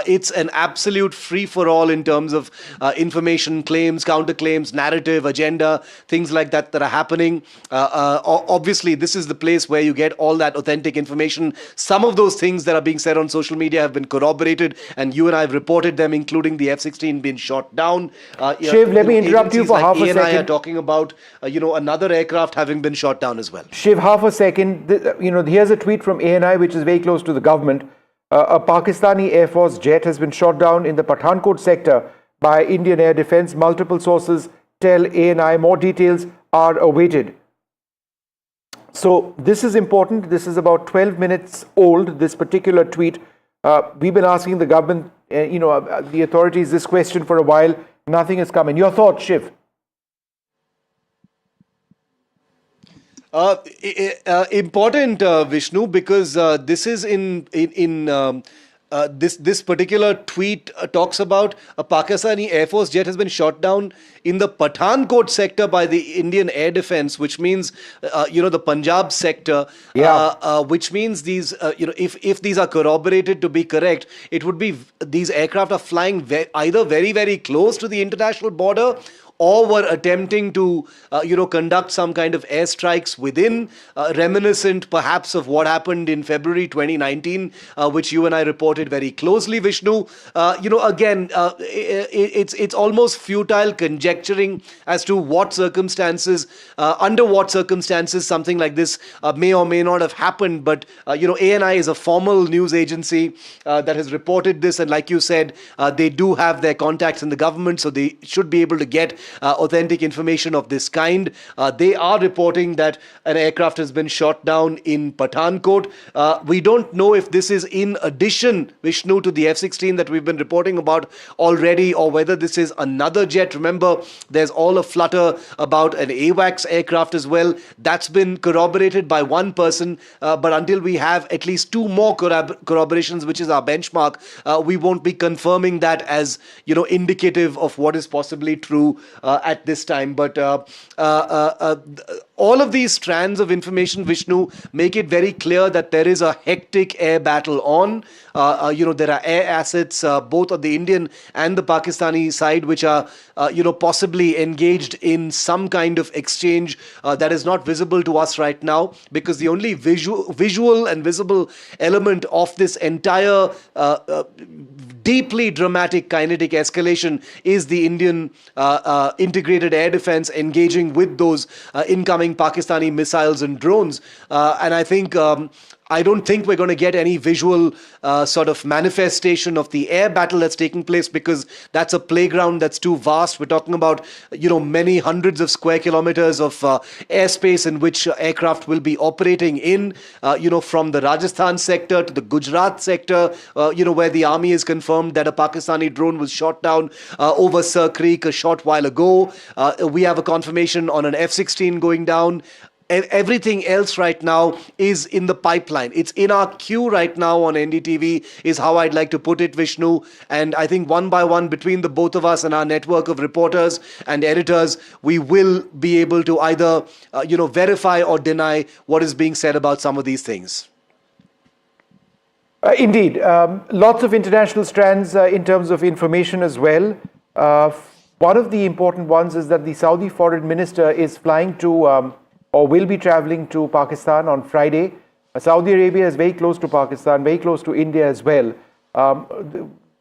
it's an absolute free for all in terms of information, claims, counterclaims, narrative, agenda, things like that are happening. Obviously, this is the place where you get all that authentic information. Some of those things that are being said on social media have been corroborated, and you and I have reported them, including the F-16 being shot down. Shiv, let me interrupt you for half a second. ANI are talking about another aircraft having been shot down as well. Shiv, half a second. Here's a tweet from ANI, which is very close to the government. A Pakistani Air Force jet has been shot down in the Pathankot sector by Indian Air Defence. Multiple sources tell ANI more details are awaited. So this is important. This is about 12 minutes old, this particular tweet. We've been asking the government, the authorities this question for a while. Nothing has come in. Your thoughts, Shiv? Important, Vishnu, because this is this particular tweet talks about a Pakistani Air Force jet has been shot down in the Pathankot sector by the Indian Air Defence, which means, the Punjab sector, which means these, if these are corroborated to be correct, it would be these aircraft are flying either very, very close to the international border or were attempting to, conduct some kind of airstrikes within, reminiscent perhaps of what happened in February 2019, which you and I reported very closely, Vishnu. It's almost futile conjecturing as to what circumstances, under what circumstances something like this may or may not have happened. But, ANI is a formal news agency that has reported this. And like you said, they do have their contacts in the government, so they should be able to get authentic information of this kind. They are reporting that an aircraft has been shot down in Pathankot. We don't know if this is in addition, Vishnu, to the F-16 that we've been reporting about already, or whether this is another jet. Remember, there's all a flutter about an AWACS aircraft as well. That's been corroborated by one person, but until we have at least two more corroborations, which is our benchmark, we won't be confirming that as, indicative of what is possibly true at this time. But all of these strands of information, Vishnu, make it very clear that there is a hectic air battle on. There are air assets, both on the Indian and the Pakistani side, which are, possibly engaged in some kind of exchange that is not visible to us right now, because the only visual and visible element of this entire deeply dramatic kinetic escalation is the Indian integrated air defense engaging with those incoming Pakistani missiles and drones. And I think I don't think we're going to get any visual sort of manifestation of the air battle that's taking place, because that's a playground that's too vast. We're talking about, many hundreds of square kilometers of airspace in which aircraft will be operating in, from the Rajasthan sector to the Gujarat sector, where the army has confirmed that a Pakistani drone was shot down over Sir Creek a short while ago. We have a confirmation on an F-16 going down. Everything else right now is in the pipeline. It's in our queue right now on NDTV, is how I'd like to put it, Vishnu. And I think one by one, between the both of us and our network of reporters and editors, we will be able to either, verify or deny what is being said about some of these things. Indeed. Lots of international strands in terms of information as well. One of the important ones is that the Saudi foreign minister is flying to or will be traveling to Pakistan on Friday. Saudi Arabia is very close to Pakistan, very close to India as well.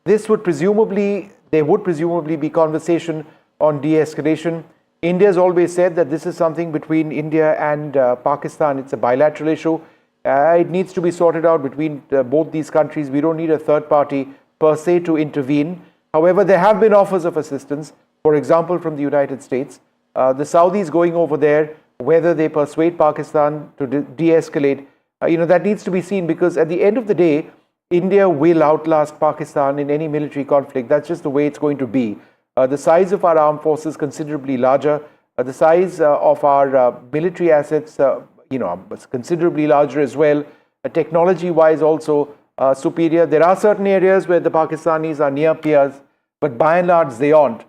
There would presumably be conversation on de-escalation. India has always said that this is something between India and Pakistan. It's a bilateral issue. It needs to be sorted out between both these countries. We don't need a third party per se to intervene. However, there have been offers of assistance, for example, from the United States. The Saudis going over there, whether they persuade Pakistan to de-escalate, that needs to be seen, because at the end of the day, India will outlast Pakistan in any military conflict. That's just the way it's going to be. The size of our armed forces considerably larger. The size of our military assets, considerably larger as well. Technology-wise also superior. There are certain areas where the Pakistanis are near peers, but by and large they aren't.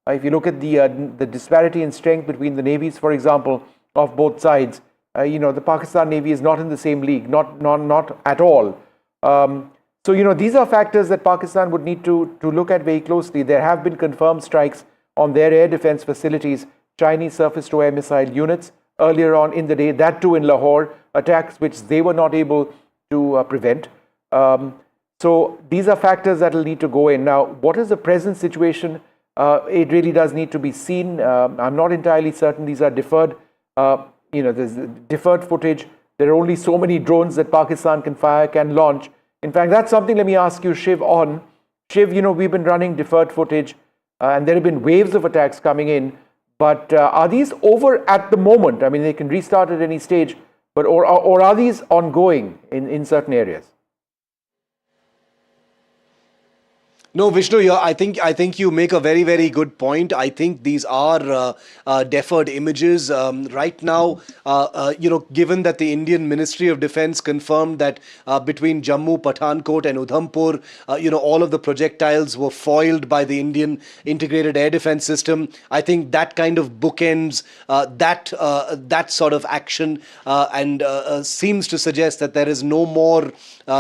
If you look at the disparity in strength between the navies, for example, of both sides, the Pakistan Navy is not in the same league, not at all. So, these are factors that Pakistan would need to look at very closely. There have been confirmed strikes on their air defense facilities, Chinese surface-to-air missile units earlier on in the day, that too in Lahore, attacks which they were not able to prevent. So these are factors that will need to go in. Now, what is the present situation? It really does need to be seen. I'm not entirely certain. These are deferred, there's deferred footage. There are only so many drones that Pakistan can launch. In fact, that's something, let me ask you, Shiv, on. Shiv, we've been running deferred footage and there have been waves of attacks coming in. But are these over at the moment? I mean, they can restart at any stage, but or are these ongoing in certain areas? No, Vishnu, I think you make a very, very good point. I think these are deferred images. Right now, given that the Indian Ministry of Defence confirmed that between Jammu, Pathankot and Udhampur, all of the projectiles were foiled by the Indian Integrated Air Defence System. I think that kind of bookends that sort of action and seems to suggest that there is no more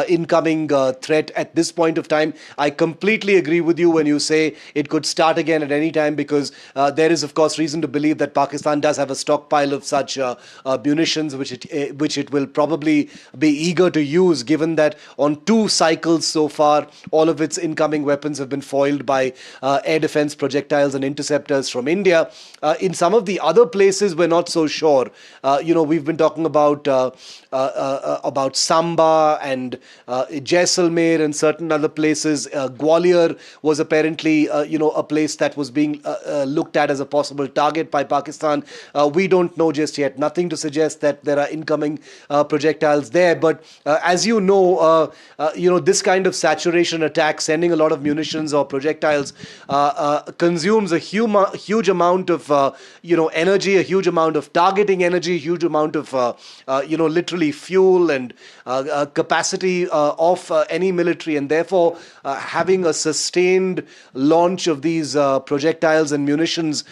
incoming threat at this point of time. I completely agree with you when you say it could start again at any time, because there is, of course, reason to believe that Pakistan does have a stockpile of such munitions, which it will probably be eager to use, given that on 2 cycles so far, all of its incoming weapons have been foiled by air defense projectiles and interceptors from India. In some of the other places, we're not so sure. We've been talking about Samba and Jaisalmer and certain other places. Gwalior was apparently, a place that was being looked at as a possible target by Pakistan. We don't know just yet. Nothing to suggest that there are incoming projectiles there. But as you know, this kind of saturation attack, sending a lot of munitions or projectiles, consumes a huge amount of, energy, a huge amount of targeting energy, a huge amount of, literally fuel and capacity of any military, and therefore having a sustained launch of these projectiles and munitions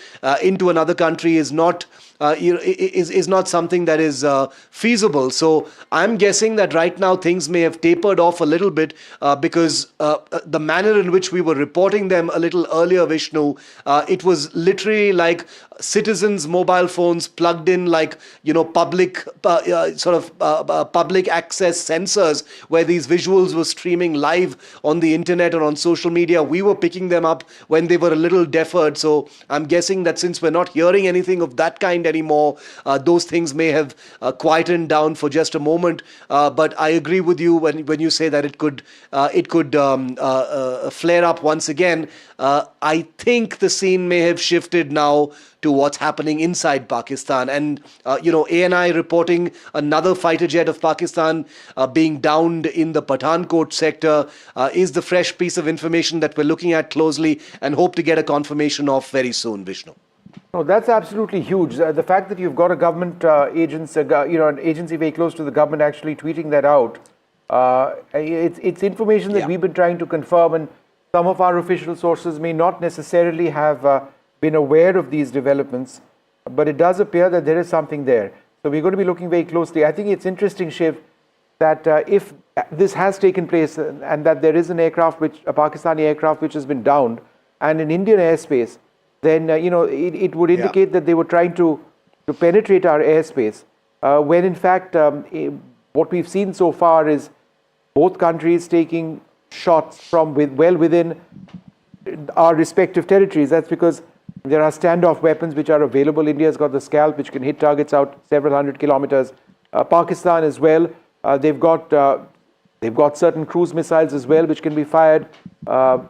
into another country is not something that is feasible. So I'm guessing that right now things may have tapered off a little bit because the manner in which we were reporting them a little earlier, Vishnu, it was literally like citizens' mobile phones plugged in like, public public access sensors where these visuals were streaming live on the internet or on social media. We were picking them up when they were a little deferred. So I'm guessing that since we're not hearing anything of that kind anymore. Those things may have quietened down for just a moment. But I agree with you when you say that it could flare up once again. I think the scene may have shifted now to what's happening inside Pakistan. And, ANI reporting another fighter jet of Pakistan being downed in the Pathankot sector is the fresh piece of information that we're looking at closely and hope to get a confirmation of very soon, Vishnu. No, that's absolutely huge. The fact that you've got a government an agency very close to the government actually tweeting that out, it's information that we've been trying to confirm, and some of our official sources may not necessarily have been aware of these developments, but it does appear that there is something there. So we're going to be looking very closely. I think it's interesting, Shiv, that if this has taken place and that there is a Pakistani aircraft which has been downed and in Indian airspace, then it would indicate that they were trying to penetrate our airspace. When in fact, what we've seen so far is both countries taking shots from well within our respective territories. That's because there are standoff weapons which are available. India's got the Scalp, which can hit targets out several hundred kilometers. Pakistan as well. They've got certain cruise missiles as well, which can be fired. Their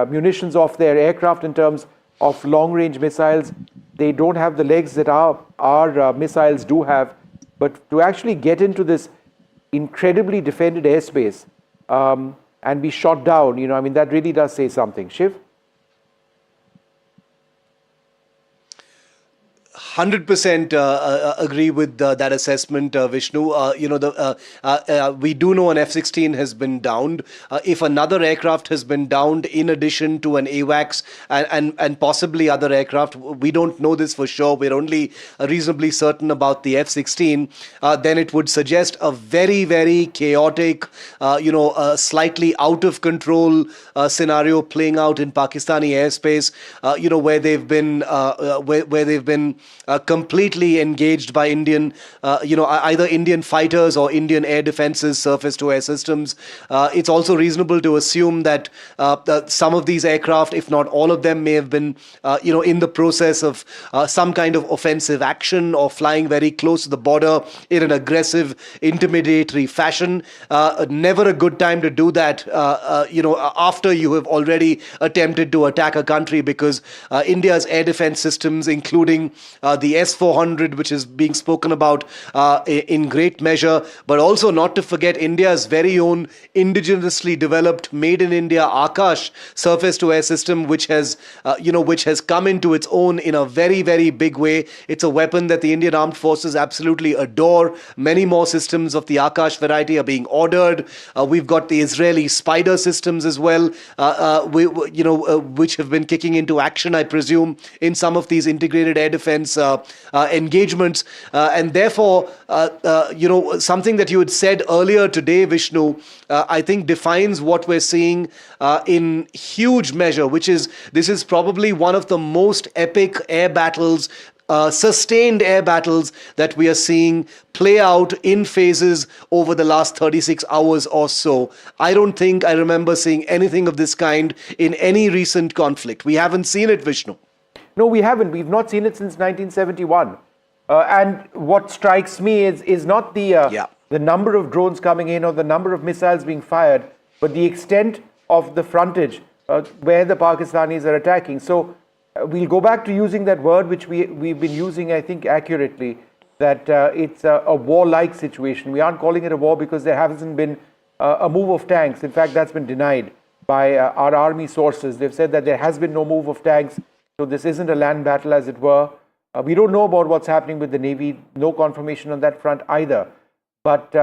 munitions off their aircraft in terms of long-range missiles. They don't have the legs that our missiles do have. But to actually get into this incredibly defended airspace and be shot down, that really does say something. Shiv? 100% agree with that assessment, Vishnu. We do know an F-16 has been downed. If another aircraft has been downed in addition to an AWACS and possibly other aircraft, we don't know this for sure. We're only reasonably certain about the F-16. Then it would suggest a very, very chaotic, slightly out of control scenario playing out in Pakistani airspace. Where they've been completely engaged by Indian, either Indian fighters or Indian air defenses, surface-to-air systems. It's also reasonable to assume that some of these aircraft, if not all of them, may have been, in the process of some kind of offensive action or flying very close to the border in an aggressive, intimidatory fashion. Never a good time to do that, after you have already attempted to attack a country, because India's air defense systems, including the S-400, which is being spoken about in great measure, but also not to forget India's very own indigenously developed, made in India Akash surface-to-air system, which has come into its own in a very, very big way. It's a weapon that the Indian Armed Forces absolutely adore. Many more systems of the Akash variety are being ordered. We've got the Israeli Spider systems as well, which have been kicking into action, I presume, in some of these integrated air defense engagements. And therefore, something that you had said earlier today, Vishnu, I think defines what we're seeing in huge measure, which is this is probably one of the most epic air battles, sustained air battles that we are seeing play out in phases over the last 36 hours or so. I don't think I remember seeing anything of this kind in any recent conflict. We haven't seen it, Vishnu. No, we haven't. We've not seen it since 1971. And what strikes me is not the number of drones coming in or the number of missiles being fired, but the extent of the frontage where the Pakistanis are attacking. So we'll go back to using that word which we've been using, I think, accurately, that it's a war-like situation. We aren't calling it a war because there hasn't been a move of tanks. In fact, that's been denied by our army sources. They've said that there has been no move of tanks. So this isn't a land battle, as it were. We don't know about what's happening with the Navy. No confirmation on that front either. But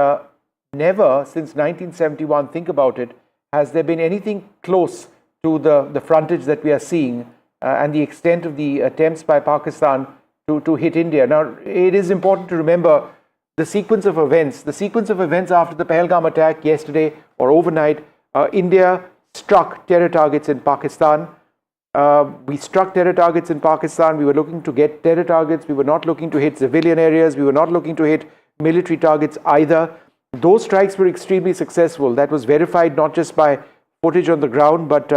never since 1971, think about it, has there been anything close to the frontage that we are seeing and the extent of the attempts by Pakistan to hit India. Now, it is important to remember the sequence of events. The sequence of events after the Pahalgam attack yesterday or overnight, India struck terror targets in Pakistan. We struck terror targets in Pakistan. We were looking to get terror targets. We were not looking to hit civilian areas. We were not looking to hit military targets either. Those strikes were extremely successful. That was verified not just by footage on the ground, but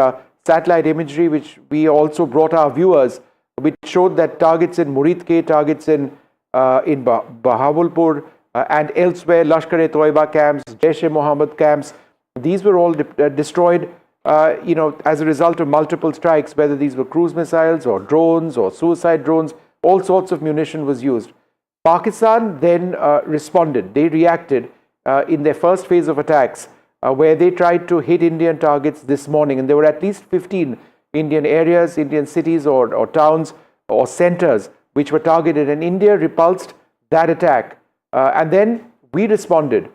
satellite imagery, which we also brought our viewers which showed that targets in Muridke, targets in Bahawalpur and elsewhere, Lashkar-e-Toiba camps, Jaish-e-Mohammed camps, these were all destroyed, as a result of multiple strikes, whether these were cruise missiles or drones or suicide drones, all sorts of munition was used. Pakistan then responded. They reacted in their first phase of attacks, where they tried to hit Indian targets this morning. And there were at least 15 Indian areas, Indian cities or towns or centers which were targeted. And India repulsed that attack. And then we responded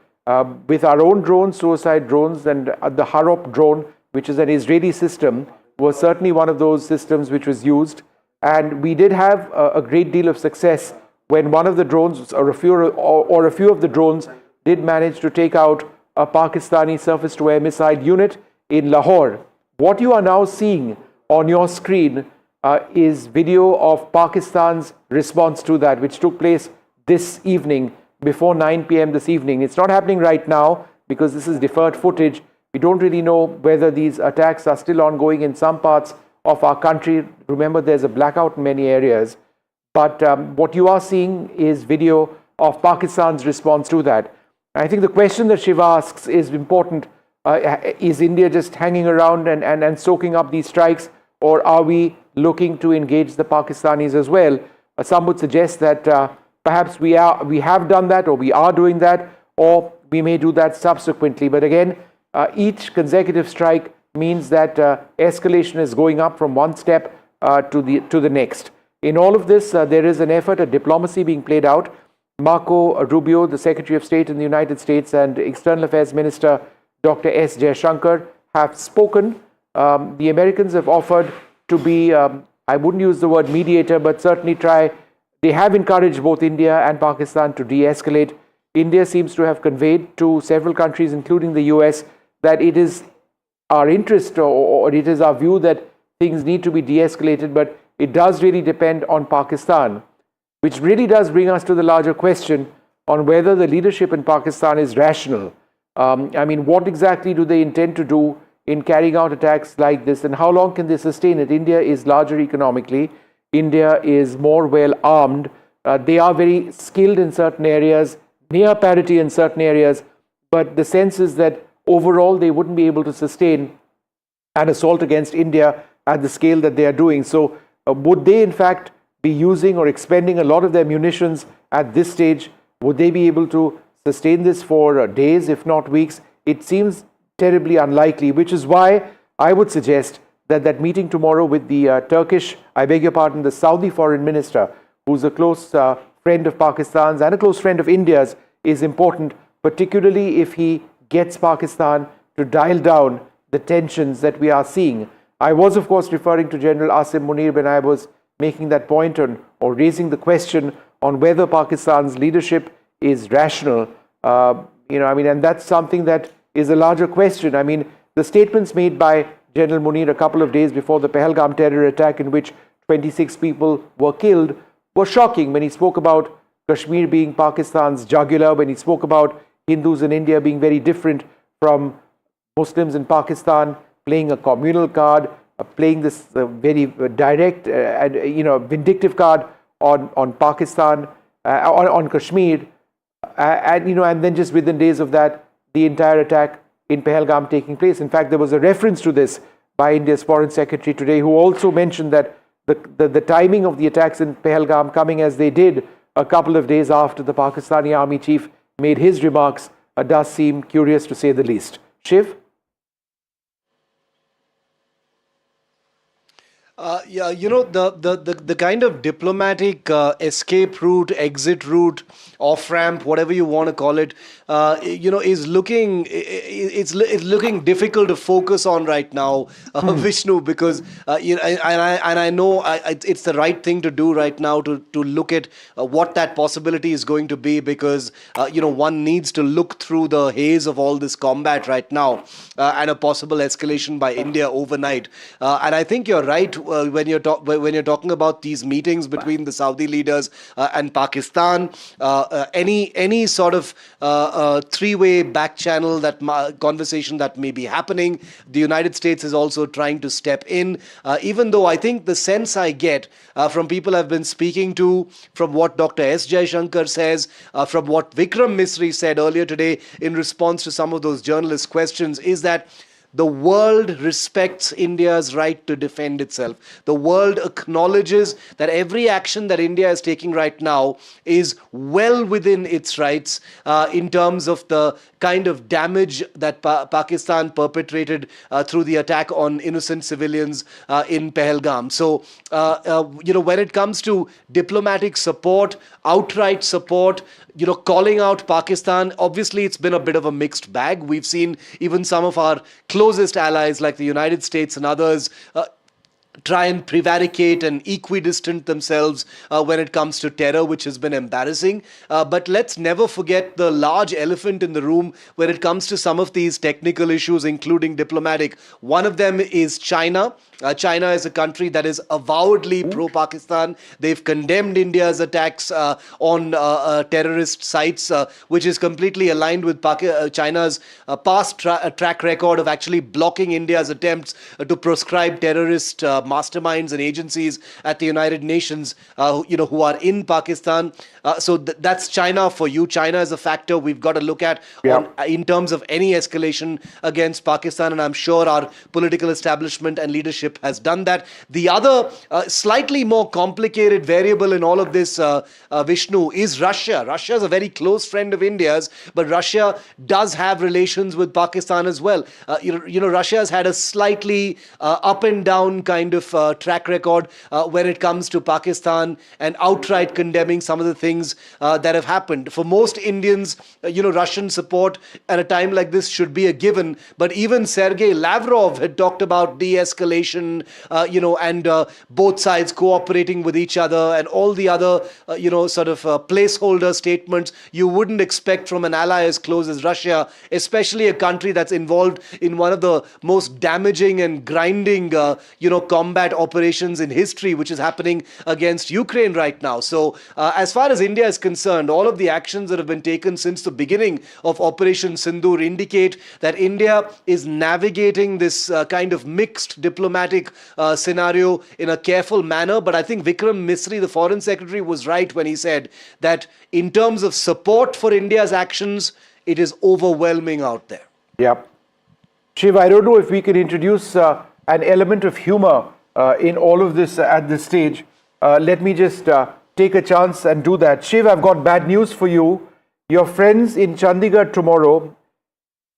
with our own drones, suicide drones, and the Harop drone, which is an Israeli system, was certainly one of those systems which was used. And we did have a great deal of success when one of the drones or a few of the drones did manage to take out a Pakistani surface-to-air missile unit in Lahore. What you are now seeing on your screen is video of Pakistan's response to that, which took place this evening before 9 p.m. this evening. It's not happening right now because this is deferred footage. We don't really know whether these attacks are still ongoing in some parts of our country. Remember, there's a blackout in many areas. But what you are seeing is video of Pakistan's response to that. I think the question that Shiva asks is important. Is India just hanging around and soaking up these strikes, or are we looking to engage the Pakistanis as well? Some would suggest that perhaps we have done that, or we are doing that, or we may do that subsequently. But again, each consecutive strike means that escalation is going up from one step to the next. In all of this, there is an effort at diplomacy being played out. Marco Rubio, the Secretary of State in the United States, and External Affairs Minister Dr. S. Jaishankar have spoken. The Americans have offered to be, I wouldn't use the word mediator, but certainly try. They have encouraged both India and Pakistan to de-escalate. India seems to have conveyed to several countries, including the US, that it is our interest or it is our view that things need to be de-escalated, but it does really depend on Pakistan, which really does bring us to the larger question on whether the leadership in Pakistan is rational. What exactly do they intend to do in carrying out attacks like this, and how long can they sustain it? India is larger economically. India is more well armed. They are very skilled in certain areas, near parity in certain areas, but the sense is that overall they wouldn't be able to sustain an assault against India at the scale that they are doing. So would they in fact be using or expending a lot of their munitions at this stage? Would they be able to sustain this for days, if not weeks? It seems terribly unlikely, which is why I would suggest that that meeting tomorrow with the the Saudi foreign minister, who's a close friend of Pakistan's and a close friend of India's, is important, particularly if he gets Pakistan to dial down the tensions that we are seeing. I was, of course, referring to General Asim Munir when I was making that point on, or raising the question on whether Pakistan's leadership is rational. And that's something that is a larger question. The statements made by General Munir a couple of days before the Pahalgam terror attack, in which 26 people were killed, were shocking. When he spoke about Kashmir being Pakistan's jugular, when he spoke about Hindus in India being very different from Muslims in Pakistan, playing a communal card, playing this very direct and vindictive card on Pakistan, on Kashmir, and then just within days of that, the entire attack in Pahalgam taking place. In fact, there was a reference to this by India's Foreign Secretary today, who also mentioned that the timing of the attacks in Pahalgam coming as they did a couple of days after the Pakistani army chief made his remarks does seem curious, to say the least. Shiv? The kind of diplomatic escape route, exit route, off ramp, whatever you want to call it, is looking looking difficult to focus on right now, Vishnu, because I know it's the right thing to do right now to look at what that possibility is going to be, because one needs to look through the haze of all this combat right now and a possible escalation by India overnight. And I think you're right. when you're talking about these meetings between the Saudi leaders and Pakistan, any sort of three-way back channel conversation that may be happening, the United States is also trying to step in. Even though I think the sense I get from people I've been speaking to, from what Dr. S. Jaishankar says, from what Vikram Misri said earlier today in response to some of those journalist questions, is that the world respects India's right to defend itself. The world acknowledges that every action that India is taking right now is well within its rights in terms of the kind of damage that Pakistan perpetrated through the attack on innocent civilians in Pahalgam. So, when it comes to diplomatic support, outright support, calling out Pakistan, obviously it's been a bit of a mixed bag. We've seen even some of our closest allies like the United States and others try and prevaricate and equidistant themselves when it comes to terror, which has been embarrassing. But let's never forget the large elephant in the room when it comes to some of these technical issues, including diplomatic. One of them is China. China is a country that is avowedly pro-Pakistan. They've condemned India's attacks on terrorist sites, which is completely aligned with China's past track record of actually blocking India's attempts to proscribe terrorist masterminds and agencies at the United Nations, who are in Pakistan. So that's China for you. China is a factor we've got to look at in terms of any escalation against Pakistan, and I'm sure our political establishment and leadership has done that. The other slightly more complicated variable in all of this, Vishnu, is Russia. Russia is a very close friend of India's, but Russia does have relations with Pakistan as well. Russia has had a slightly up and down kind of track record when it comes to Pakistan and outright condemning some of the things that have happened. For most Indians, Russian support at a time like this should be a given, but even Sergei Lavrov had talked about de-escalation, and both sides cooperating with each other and all the other, placeholder statements you wouldn't expect from an ally as close as Russia, especially a country that's involved in one of the most damaging and grinding, combat operations in history, which is happening against Ukraine right now. So, as far as India is concerned, all of the actions that have been taken since the beginning of Operation Sindhoor indicate that India is navigating this kind of mixed diplomatic scenario in a careful manner. But I think Vikram Misri, the Foreign Secretary, was right when he said that in terms of support for India's actions, it is overwhelming out there. Yeah. Shiv, I don't know if we can introduce an element of humor in all of this at this stage. Let me just take a chance and do that. Shiv, I've got bad news for you. Your friends in Chandigarh tomorrow,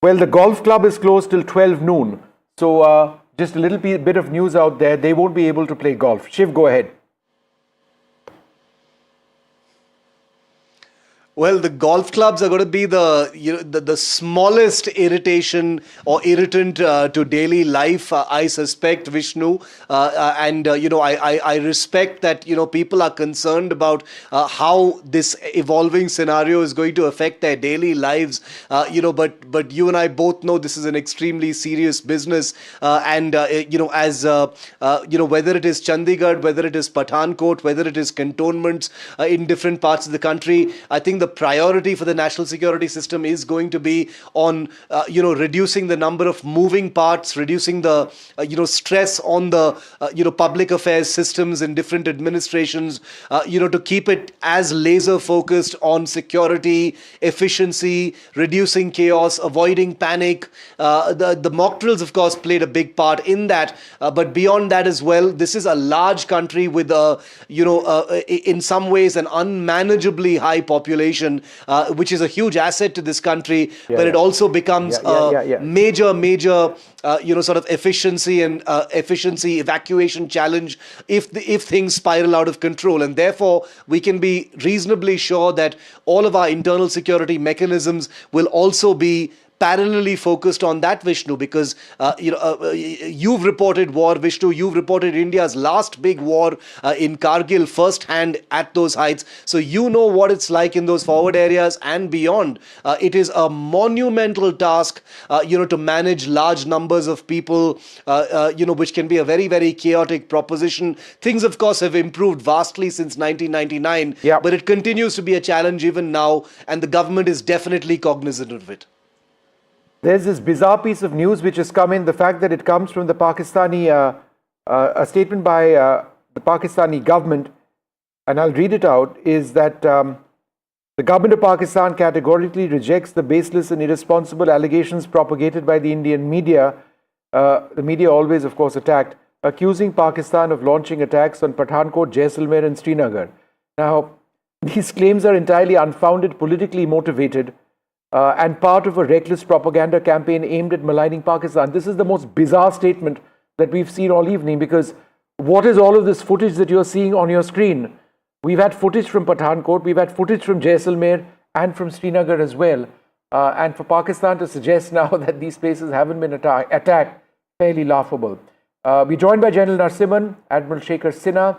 well, the golf club is closed till 12 noon. So just a little bit of news out there. They won't be able to play golf. Shiv, go ahead. Well, the golf clubs are going to be the smallest irritation or irritant to daily life, I suspect, Vishnu. I respect that, people are concerned about how this evolving scenario is going to affect their daily lives. But you and I both know this is an extremely serious business. Whether it is Chandigarh, whether it is Pathankot, whether it is cantonments in different parts of the country, I think the priority for the national security system is going to be on, reducing the number of moving parts, reducing the, stress on the, public affairs systems in different administrations, to keep it as laser focused on security, efficiency, reducing chaos, avoiding panic. The mock drills, of course, played a big part in that. But beyond that as well, this is a large country with in some ways an unmanageably high population, which is a huge asset to this country, but it also becomes a major sort of efficiency evacuation challenge if things spiral out of control. And therefore, we can be reasonably sure that all of our internal security mechanisms will also be parallelly focused on that, Vishnu, because you've reported war, Vishnu. You've reported India's last big war in Kargil firsthand at those heights. So you know what it's like in those forward areas and beyond. It is a monumental task, to manage large numbers of people, which can be a very, very chaotic proposition. Things, of course, have improved vastly since 1999, but it continues to be a challenge even now, and the government is definitely cognizant of it. There's this bizarre piece of news which has come in, the fact that it comes from the Pakistani, a statement by the Pakistani government, and I'll read it out, is that the government of Pakistan categorically rejects the baseless and irresponsible allegations propagated by the Indian media, the media always, of course, attacked, accusing Pakistan of launching attacks on Pathankot, Jaisalmer and Srinagar. Now, these claims are entirely unfounded, politically motivated, and part of a reckless propaganda campaign aimed at maligning Pakistan. This is the most bizarre statement that we've seen all evening, because what is all of this footage that you're seeing on your screen? We've had footage from Pathankot, we've had footage from Jaisalmer and from Srinagar as well. And for Pakistan to suggest now that these places haven't been attacked, fairly laughable. We're joined by General Narasimhan, Admiral Shekhar Sinha,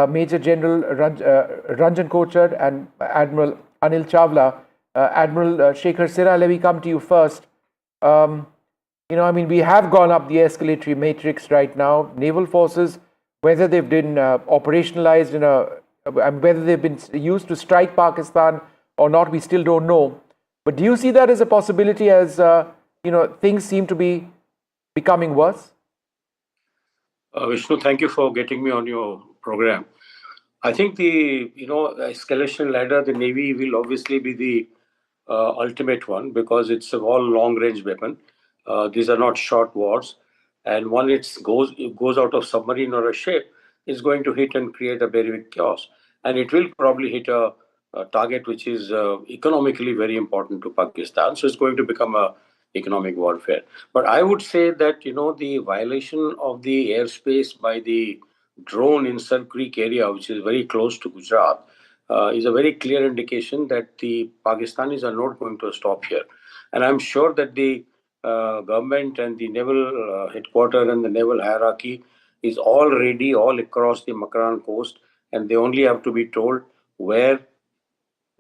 Major General Ranjan Kochar and Admiral Anil Chawla. Admiral Shekhar Sinha, let me come to you first. We have gone up the escalatory matrix right now. Naval forces, whether they've been operationalized whether they've been used to strike Pakistan or not, we still don't know. But do you see that as a possibility as, things seem to be becoming worse? Vishnu, thank you for getting me on your program. I think the escalation ladder, the Navy will obviously be the ultimate one, because it's a all long-range weapon. These are not short wars, and when it goes out of submarine or a ship, it's going to hit and create a very big chaos, and it will probably hit a target which is economically very important to Pakistan. So it's going to become a economic warfare. But I would say that the violation of the airspace by the drone in Sar Creek area, which is very close to Gujarat, is a very clear indication that the Pakistanis are not going to stop here. And I'm sure that the government and the naval headquarters and the naval hierarchy is all ready all across the Makran coast, and they only have to be told where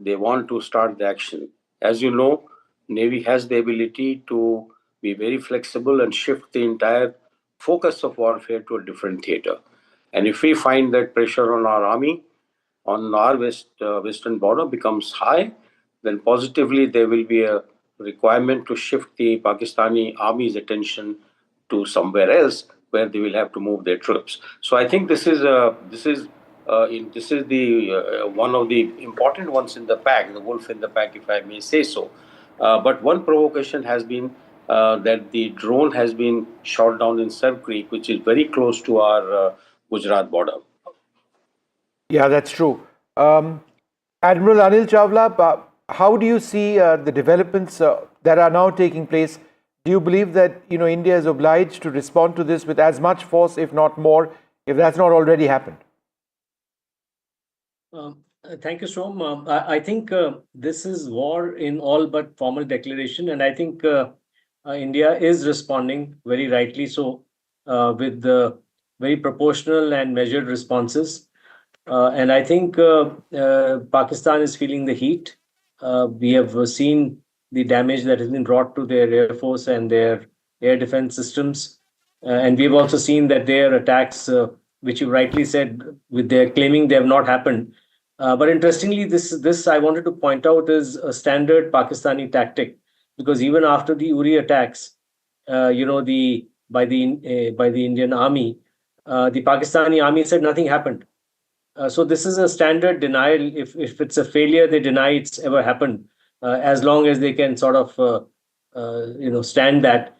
they want to start the action. As you know, Navy has the ability to be very flexible and shift the entire focus of warfare to a different theater. And if we find that pressure on our army, on our western border becomes high, then positively there will be a requirement to shift the Pakistani army's attention to somewhere else where they will have to move their troops. So I think this is the one of the important ones in the PAK, the wolf in the PAK, if I may say so. But one provocation has been that the drone has been shot down in Sar Creek, which is very close to our Gujarat border. Yeah, that's true. Admiral Anil Chawla, how do you see the developments that are now taking place? Do you believe that India is obliged to respond to this with as much force, if not more, if that's not already happened? Thank you, Shom. I think this is war in all but formal declaration, and I think India is responding very rightly so with very proportional and measured responses. And I think Pakistan is feeling the heat. We have seen the damage that has been wrought to their air force and their air defense systems. And we've also seen that their attacks, which you rightly said, with their claiming they have not happened. But interestingly, this I wanted to point out is a standard Pakistani tactic, because even after the Uri attacks, by the Indian army, the Pakistani army said nothing happened. So this is a standard denial. If it's a failure, they deny it's ever happened, as long as they can sort of stand that.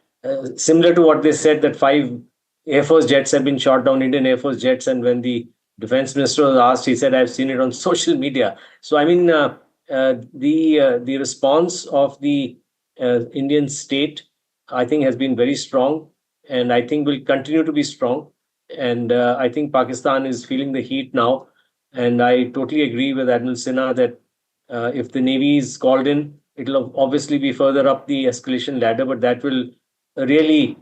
Similar to what they said, that 5 Air Force jets have been shot down, Indian Air Force jets, and when the defense minister was asked, he said, "I've seen it on social media." So I mean, the response of the Indian state, I think, has been very strong, and I think will continue to be strong. And I think Pakistan is feeling the heat now. And I totally agree with Admiral Sinha that if the Navy is called in, it'll obviously be further up the escalation ladder, but that will really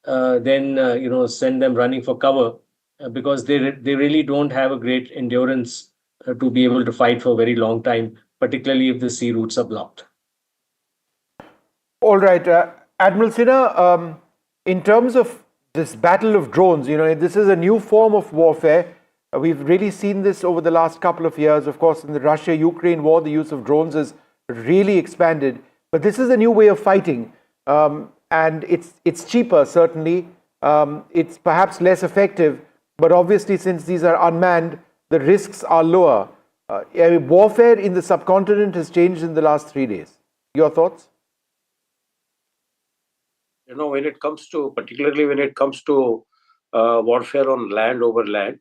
then send them running for cover because they really don't have a great endurance to be able to fight for a very long time, particularly if the sea routes are blocked. All right, Admiral Sinha, in terms of this battle of drones, this is a new form of warfare. We've really seen this over the last couple of years. Of course, in the Russia-Ukraine war, the use of drones has really expanded. But this is a new way of fighting, and it's cheaper, certainly. It's perhaps less effective, but obviously, since these are unmanned, the risks are lower. Warfare in the subcontinent has changed in the last 3 days. Your thoughts? Particularly when it comes to warfare on land over land,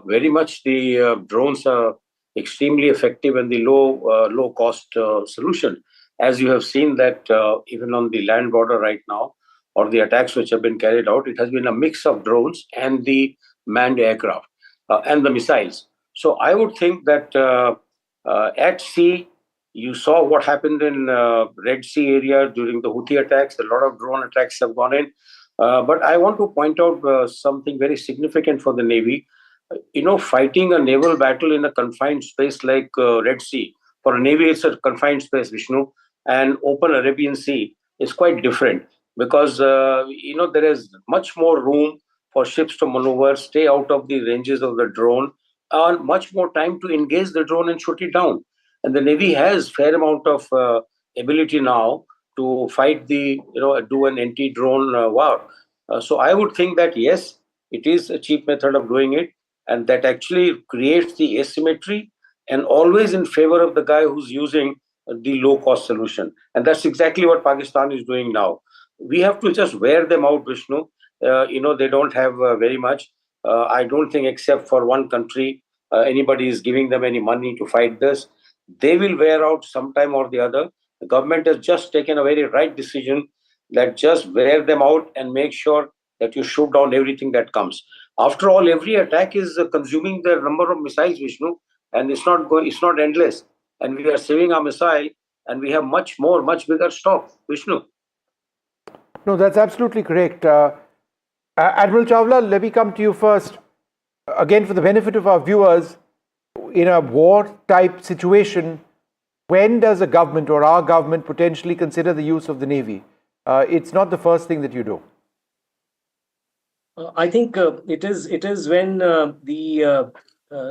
very much the drones are extremely effective and the low cost solution. As you have seen that even on the land border right now, or the attacks which have been carried out, it has been a mix of drones and the manned aircraft and the missiles. So I would think that at sea, you saw what happened in Red Sea area during the Houthi attacks. A lot of drone attacks have gone in. But I want to point out something very significant for the Navy. Fighting a naval battle in a confined space like Red Sea, for a Navy, it's a confined space, Vishnu, and open Arabian Sea is quite different because, there is much more room for ships to maneuver, stay out of the ranges of the drone, and much more time to engage the drone and shoot it down. And the Navy has fair amount of ability now to fight do an anti-drone war. So I would think that yes, it is a cheap method of doing it, and that actually creates the asymmetry and always in favor of the guy who's using the low-cost solution. And that's exactly what Pakistan is doing now. We have to just wear them out, Vishnu. They don't have very much. I don't think except for one country, anybody is giving them any money to fight this. They will wear out sometime or the other. The government has just taken a very right decision that just wear them out and make sure that you shoot down everything that comes. After all, every attack is consuming the number of missiles, Vishnu, and it's not endless. And we are saving our missile, and we have much bigger stock, Vishnu. No, that's absolutely correct. Admiral Chawla, let me come to you first. Again, for the benefit of our viewers, in a war-type situation, when does a government or our government potentially consider the use of the Navy? It's not the first thing that you do. I think it is when the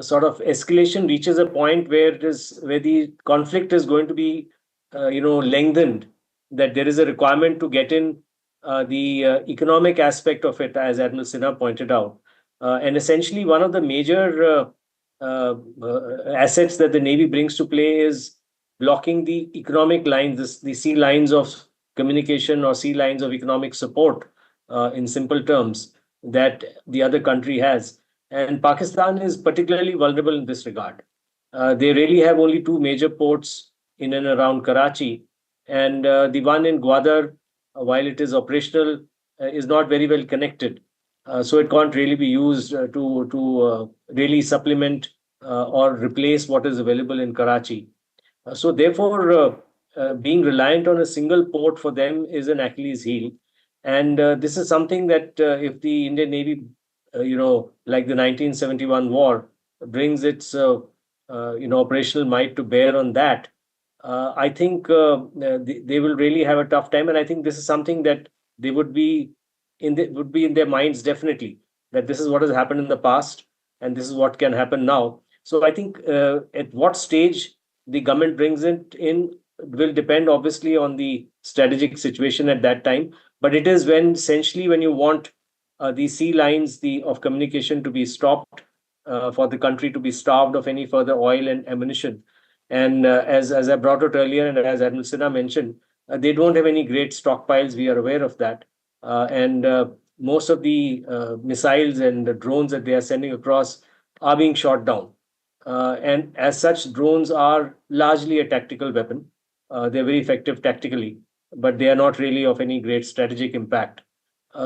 sort of escalation reaches a point where the conflict is going to be lengthened, that there is a requirement to get in the economic aspect of it, as Admiral Sinha pointed out. And essentially, one of the major assets that the Navy brings to play is blocking the economic lines, the sea lines of communication or sea lines of economic support, in simple terms, that the other country has. And Pakistan is particularly vulnerable in this regard. They really have only two major ports in and around Karachi, and the one in Gwadar, while it is operational, is not very well connected. So it can't really be used to really supplement or replace what is available in Karachi. So therefore, being reliant on a single port for them is an Achilles heel. And this is something that if the Indian Navy, like the 1971 war, brings its operational might to bear on that, I think they will really have a tough time. And I think this is something that they would be in their minds, definitely, that this is what has happened in the past and this is what can happen now. So I think at what stage the government brings it in will depend obviously on the strategic situation at that time. But it is essentially when you want the sea lines of communication to be stopped, for the country to be starved of any further oil and ammunition. And as I brought out earlier, and as Admiral Sinha mentioned, they don't have any great stockpiles. We are aware of that. And most of the missiles and the drones that they are sending across are being shot down. And as such, drones are largely a tactical weapon. They're very effective tactically, but they are not really of any great strategic impact.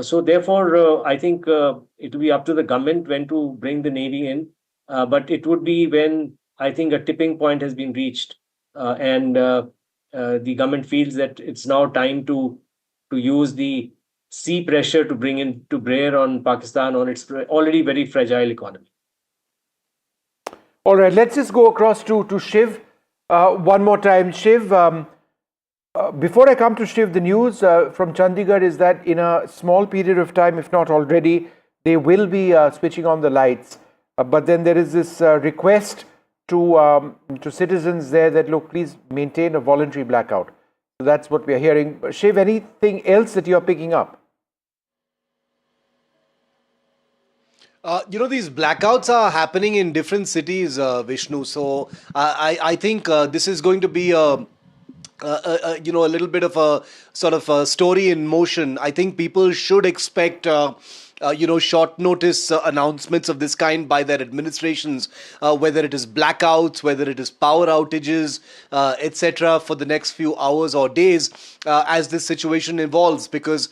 So therefore, I think it will be up to the government when to bring the Navy in. But it would be when I think a tipping point has been reached, and the government feels that it's now time to use the sea pressure to bring in to bear on Pakistan on its already very fragile economy. All right, let's just go across to Shiv one more time. Shiv, before I come to Shiv, the news from Chandigarh is that in a small period of time, if not already, they will be switching on the lights. But then there is this request to citizens there that, look, please maintain a voluntary blackout. So that's what we are hearing. Shiv, anything else that you're picking up? These blackouts are happening in different cities, Vishnu. So I think this is going to be a little bit of a sort of a story in motion. I think people should expect short notice announcements of this kind by their administrations, whether it is blackouts, whether it is power outages, etc., for the next few hours or days as this situation evolves. Because,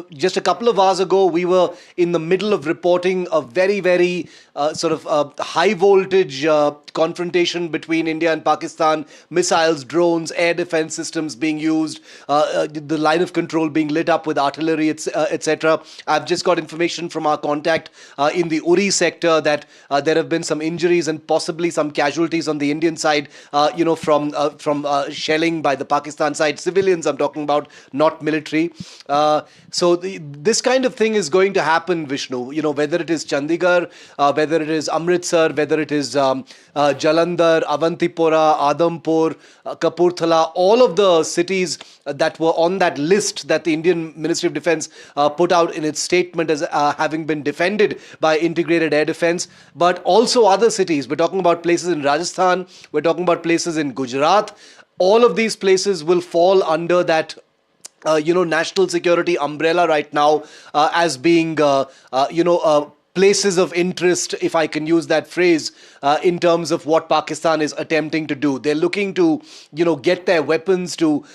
just a couple of hours ago, we were in the middle of reporting a very, very high voltage confrontation between India and Pakistan, missiles, drones, air defense systems being used, the line of control being lit up with artillery, etc. I've just got information from our contact in the Uri sector that there have been some injuries and possibly some casualties on the Indian side, from shelling by the Pakistan side. Civilians, I'm talking about, not military. This kind of thing is going to happen, Vishnu. Whether it is Chandigarh, whether it is Amritsar, whether it is Jalandhar, Avantipura, Adampur, Kapurthala, all of the cities that were on that list that the Indian Ministry of Defence put out in its statement as having been defended by integrated air defence, but also other cities. We're talking about places in Rajasthan, we're talking about places in Gujarat. All of these places will fall under that national security umbrella right now, as being places of interest, if I can use that phrase, in terms of what Pakistan is attempting to do. They're looking to, get their weapons to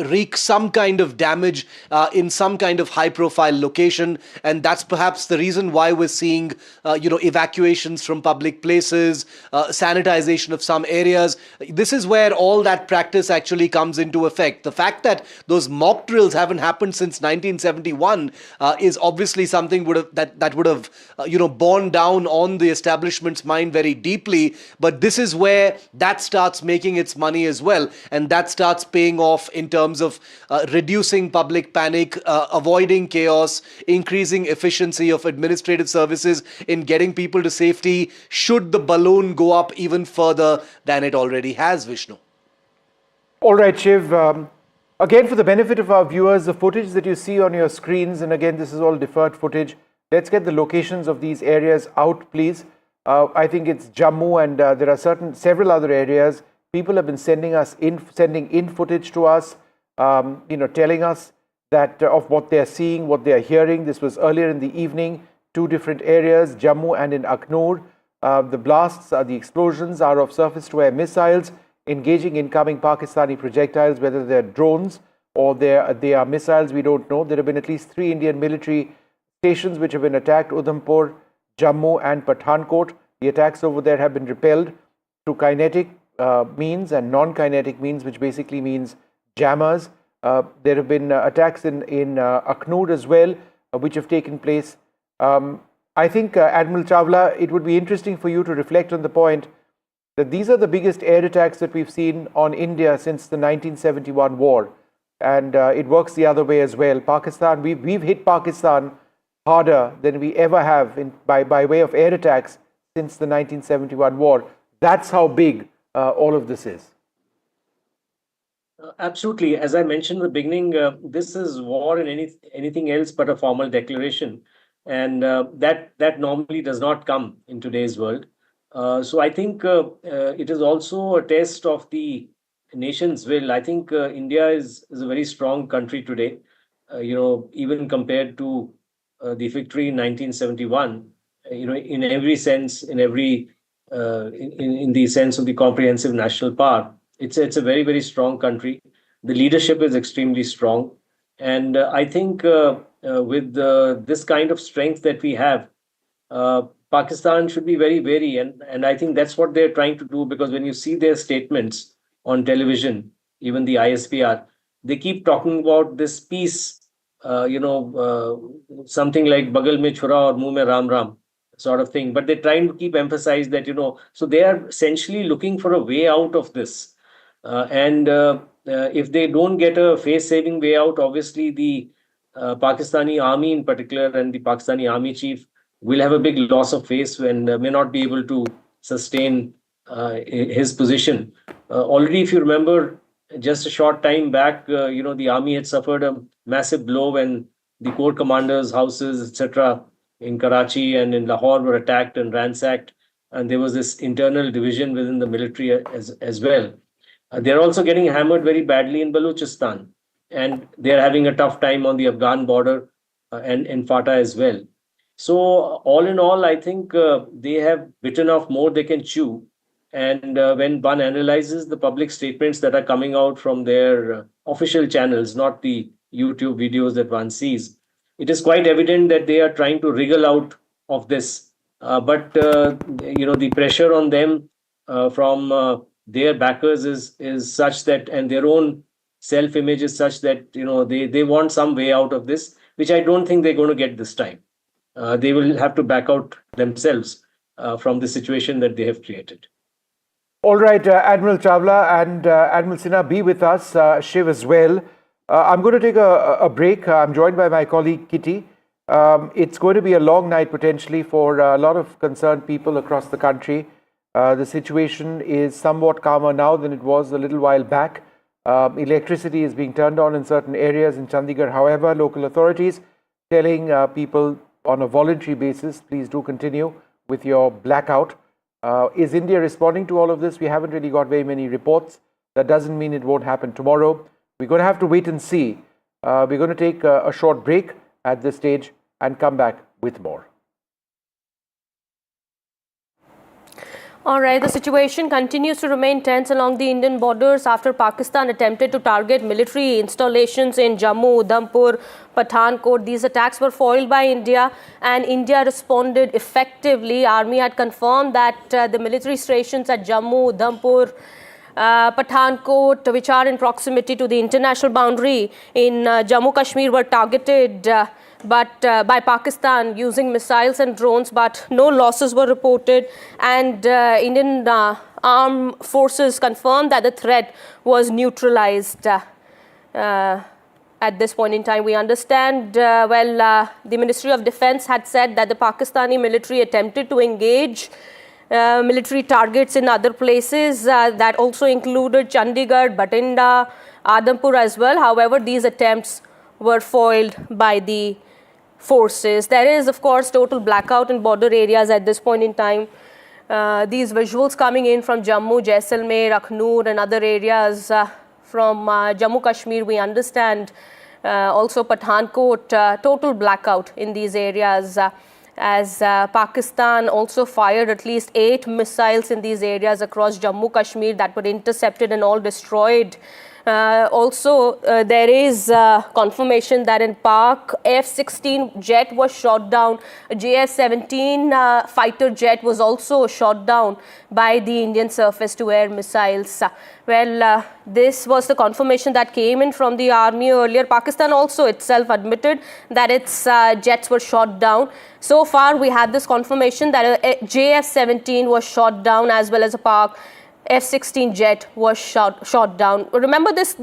wreak some kind of damage in some kind of high-profile location, and that's perhaps the reason why we're seeing, evacuations from public places, sanitization of some areas. This is where all that practice actually comes into effect. The fact that those mock drills haven't happened since 1971 is obviously something that would have borne down on the establishment's mind very deeply, but this is where that starts making its money as well, and that starts paying off in terms of reducing public panic, avoiding chaos, increasing efficiency of administrative services in getting people to safety, should the balloon go up even further than it already has, Vishnu. All right, Shiv. Again, for the benefit of our viewers, the footage that you see on your screens, and again, this is all deferred footage. Let's get the locations of these areas out, please. I think it's Jammu, and there are several other areas. People have been sending in footage to us, telling us that of what they're seeing, what they're hearing. This was earlier in the evening, 2 different areas, Jammu and in Akhnur. The blasts, the explosions are of surface-to-air missiles engaging incoming Pakistani projectiles, whether they're drones or they are missiles, we don't know. There have been at least 3 Indian military stations which have been attacked, Udhampur, Jammu and Pathankot. The attacks over there have been repelled through kinetic means and non-kinetic means, which basically means jammers. There have been attacks in Akhnur as well, which have taken place. I think, Admiral Chawla, it would be interesting for you to reflect on the point that these are the biggest air attacks that we've seen on India since the 1971 war. And it works the other way as well. Pakistan, we've hit Pakistan harder than we ever have by way of air attacks since the 1971 war. That's how big all of this is. Absolutely. As I mentioned in the beginning, this is war in anything else but a formal declaration. And that normally does not come in today's world. So I think it is also a test of the nation's will. I think India is a very strong country today, even compared to the victory in 1971, in every sense, in the sense of the comprehensive national power. It's a very, very strong country. The leadership is extremely strong. And I think with this kind of strength that we have, Pakistan should be very wary. And I think that's what they're trying to do, because when you see their statements, on television, even the ISPR, they keep talking about this peace, something like Bagal mein chura aur muh mein ram ram sort of thing. But they're trying to keep emphasize that, so they are essentially looking for a way out of this. And if they don't get a face-saving way out, obviously the Pakistani army in particular and the Pakistani army chief will have a big loss of face and may not be able to sustain his position. Already, if you remember, just a short time back, the army had suffered a massive blow when the corps commanders' houses, etc., in Karachi and in Lahore were attacked and ransacked. And there was this internal division within the military as well. They're also getting hammered very badly in Balochistan. And they're having a tough time on the Afghan border and in FATA as well. So all in all, I think they have bitten off more they can chew. And when one analyzes the public statements that are coming out from their official channels, not the YouTube videos that one sees, it is quite evident that they are trying to wriggle out of this. But the pressure on them from their backers is such that, and their own self-image is such that they want some way out of this, which I don't think they're going to get this time. They will have to back out themselves from the situation that they have created. All right, Admiral Chawla and Admiral Sinha, be with us, Shiv as well. I'm going to take a break. I'm joined by my colleague Kitty. It's going to be a long night potentially for a lot of concerned people across the country. The situation is somewhat calmer now than it was a little while back. Electricity is being turned on in certain areas in Chandigarh. However, local authorities telling people on a voluntary basis, please do continue with your blackout. Is India responding to all of this? We haven't really got very many reports. That doesn't mean it won't happen tomorrow. We're going to have to wait and see. We're going to take a short break at this stage and come back with more. All right, the situation continues to remain tense along the Indian borders after Pakistan attempted to target military installations in Jammu, Udhampur, Pathankot. These attacks were foiled by India and India responded effectively. Army had confirmed that the military stations at Jammu, Udhampur, Pathankot, which are in proximity to the international boundary in Jammu Kashmir, were targeted by Pakistan using missiles and drones, but no losses were reported. And Indian armed forces confirmed that the threat was neutralized. At this point in time, we understand, the Ministry of Defense had said that the Pakistani military attempted to engage military targets in other places that also included Chandigarh, Bathinda, Udhampur as well. However, these attempts were foiled by the forces. There is, of course, total blackout in border areas at this point in time. These visuals coming in from Jammu, Jaisalmer, Akhnur and other areas from Jammu Kashmir, we understand. Also Pathankot, total blackout in these areas as Pakistan also fired at least 8 missiles in these areas across Jammu Kashmir that were intercepted and all destroyed. Also, there is confirmation that in PAK, F-16 jet was shot down. A JF-17 fighter jet was also shot down by the Indian surface-to-air missiles. This was the confirmation that came in from the army earlier. Pakistan also itself admitted that its jets were shot down. So far, we had this confirmation that a JF-17 was shot down as well as a PAK F-16 jet was shot down. Remember, this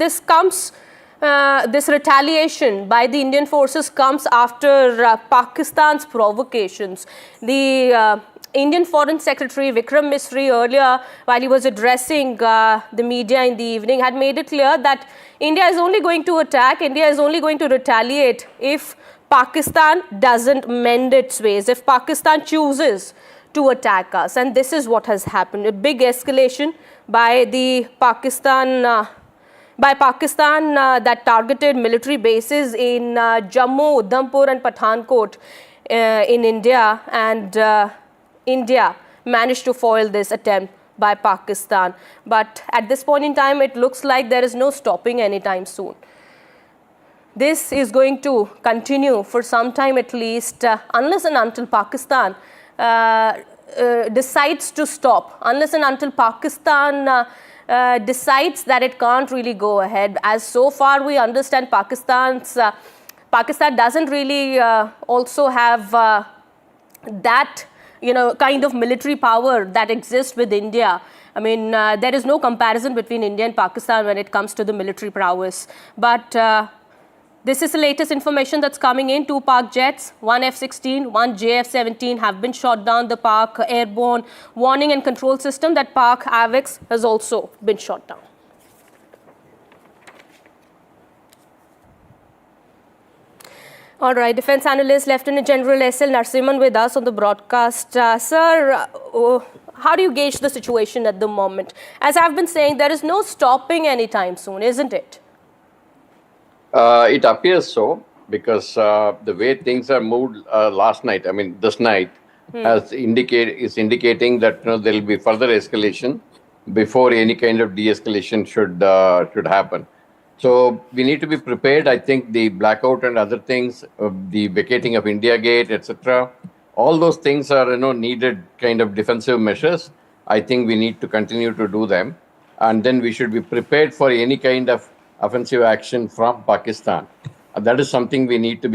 retaliation by the Indian forces comes after Pakistan's provocations. The Indian Foreign Secretary Vikram Misri earlier, while he was addressing the media in the evening, had made it clear that India is only going to attack, India is only going to retaliate if Pakistan doesn't mend its ways, if Pakistan chooses to attack us. And this is what has happened. A big escalation by Pakistan that targeted military bases in Jammu, Udhampur and Pathankot in India, and India managed to foil this attempt by Pakistan. But at this point in time, it looks like there is no stopping anytime soon. This is going to continue for some time at least, unless and until Pakistan decides to stop, unless and until Pakistan decides that it can't really go ahead. As so far we understand, Pakistan doesn't really also have that kind of military power that exists with India. I mean, there is no comparison between India and Pakistan when it comes to the military prowess. But this is the latest information that's coming in. 2 PAK jets, 1 F-16, 1 JF-17 have been shot down. The PAK airborne warning and control system, that PAK AVAX, has also been shot down. All right, defense analyst Lieutenant General S.L. Narasimhan with us on the broadcast. Sir, how do you gauge the situation at the moment? As I've been saying, there is no stopping anytime soon, isn't it? It appears so, because the way things are moved this night, is indicating that there will be further escalation before any kind of de-escalation should happen. So we need to be prepared. I think the blackout and other things, the vacating of India Gate, etc., all those things are needed kind of defensive measures. I think we need to continue to do them, and then we should be prepared for any kind of offensive action from Pakistan. That is something we need to be